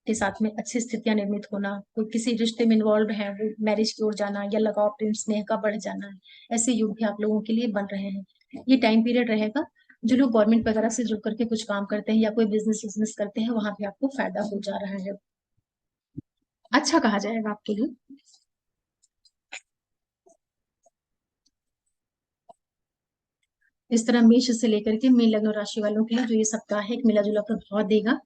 के साथ में अच्छी स्थितियां निर्मित होना, कोई किसी रिश्ते में इन्वॉल्व है वो मैरिज की ओर जाना, या लगाव प्रेम स्नेह का बढ़ जाना, ऐसे युग भी आप लोगों के लिए बन रहे हैं। ये टाइम पीरियड रहेगा। जो लोग गवर्नमेंट वगैरह से जुड़ करके कुछ काम करते हैं या कोई बिजनेस करते हैं, वहां भी आपको फायदा हो जा रहा है, अच्छा कहा जाएगा आपके लिए। इस तरह मेष से लेकर के मीन लग्न राशि वालों के लिए जो ये सप्ताह है, एक मिला जुला प्रभाव देगा।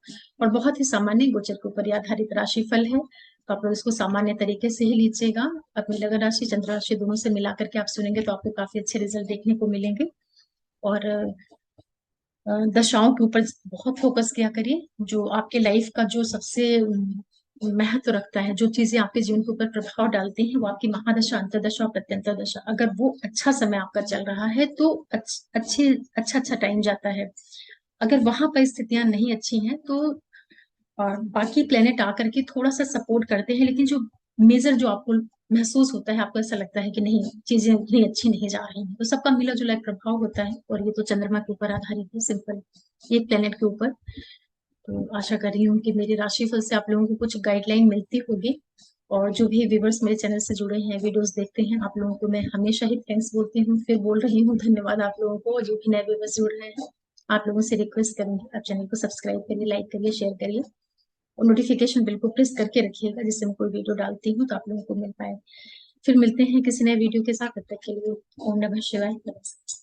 और बहुत ही सामान्य गोचर के ऊपर आधारित राशि फल है, तो आप लोग इसको सामान्य तरीके से ही लीजिएगा। अपनी लग्न राशि चंद्र राशि दोनों से मिला करके आप सुनेंगे तो आपको काफी अच्छे रिजल्ट देखने को मिलेंगे। और दशाओं के ऊपर बहुत फोकस किया करिए। जो आपके लाइफ का जो सबसे महत्व रखता है, जो चीजें आपके जीवन के ऊपर प्रभाव डालती हैं, वो आपकी महादशा, अंतर्दशा और प्रत्यंतर दशा। अगर वो अच्छा समय आपका चल रहा है तो अच्छा अच्छा टाइम जाता है। अगर वहां परिस्थितियां नहीं अच्छी हैं तो बाकी प्लेनेट आकर के थोड़ा सा सपोर्ट करते हैं, लेकिन जो मेजर जो आपको महसूस होता है, आपको ऐसा लगता है कि नहीं चीजें उतनी अच्छी नहीं जा रही हैं, तो सबका मिला जुला एक प्रभाव होता है। और ये तो चंद्रमा के ऊपर आधारित है, सिंपल एक प्लेनेट के ऊपर। तो आशा कर रही हूँ कि मेरी राशिफल से आप लोगों को कुछ गाइडलाइन मिलती होगी। और जो भी व्यूवर्स मेरे चैनल से जुड़े हैं, वीडियोस देखते हैं, आप लोगों को मैं हमेशा ही थैंक्स बोलती हूँ, फिर बोल रही हूँ धन्यवाद आप लोगों को। और जो भी नए व्यूवर्स जुड़ रहे हैं, आप लोगों से रिक्वेस्ट करूंगी, आप चैनल को सब्सक्राइब करिए, लाइक करिए, शेयर करिए, और नोटिफिकेशन बिल्कुल प्रेस करके रखिएगा, जिससे मैं कोई वीडियो डालती हूँ तो आप लोगों को मिल पाए। फिर मिलते हैं किसी नए वीडियो के साथ, तब तक के लिए ओम नमः शिवाय, नमस्कार।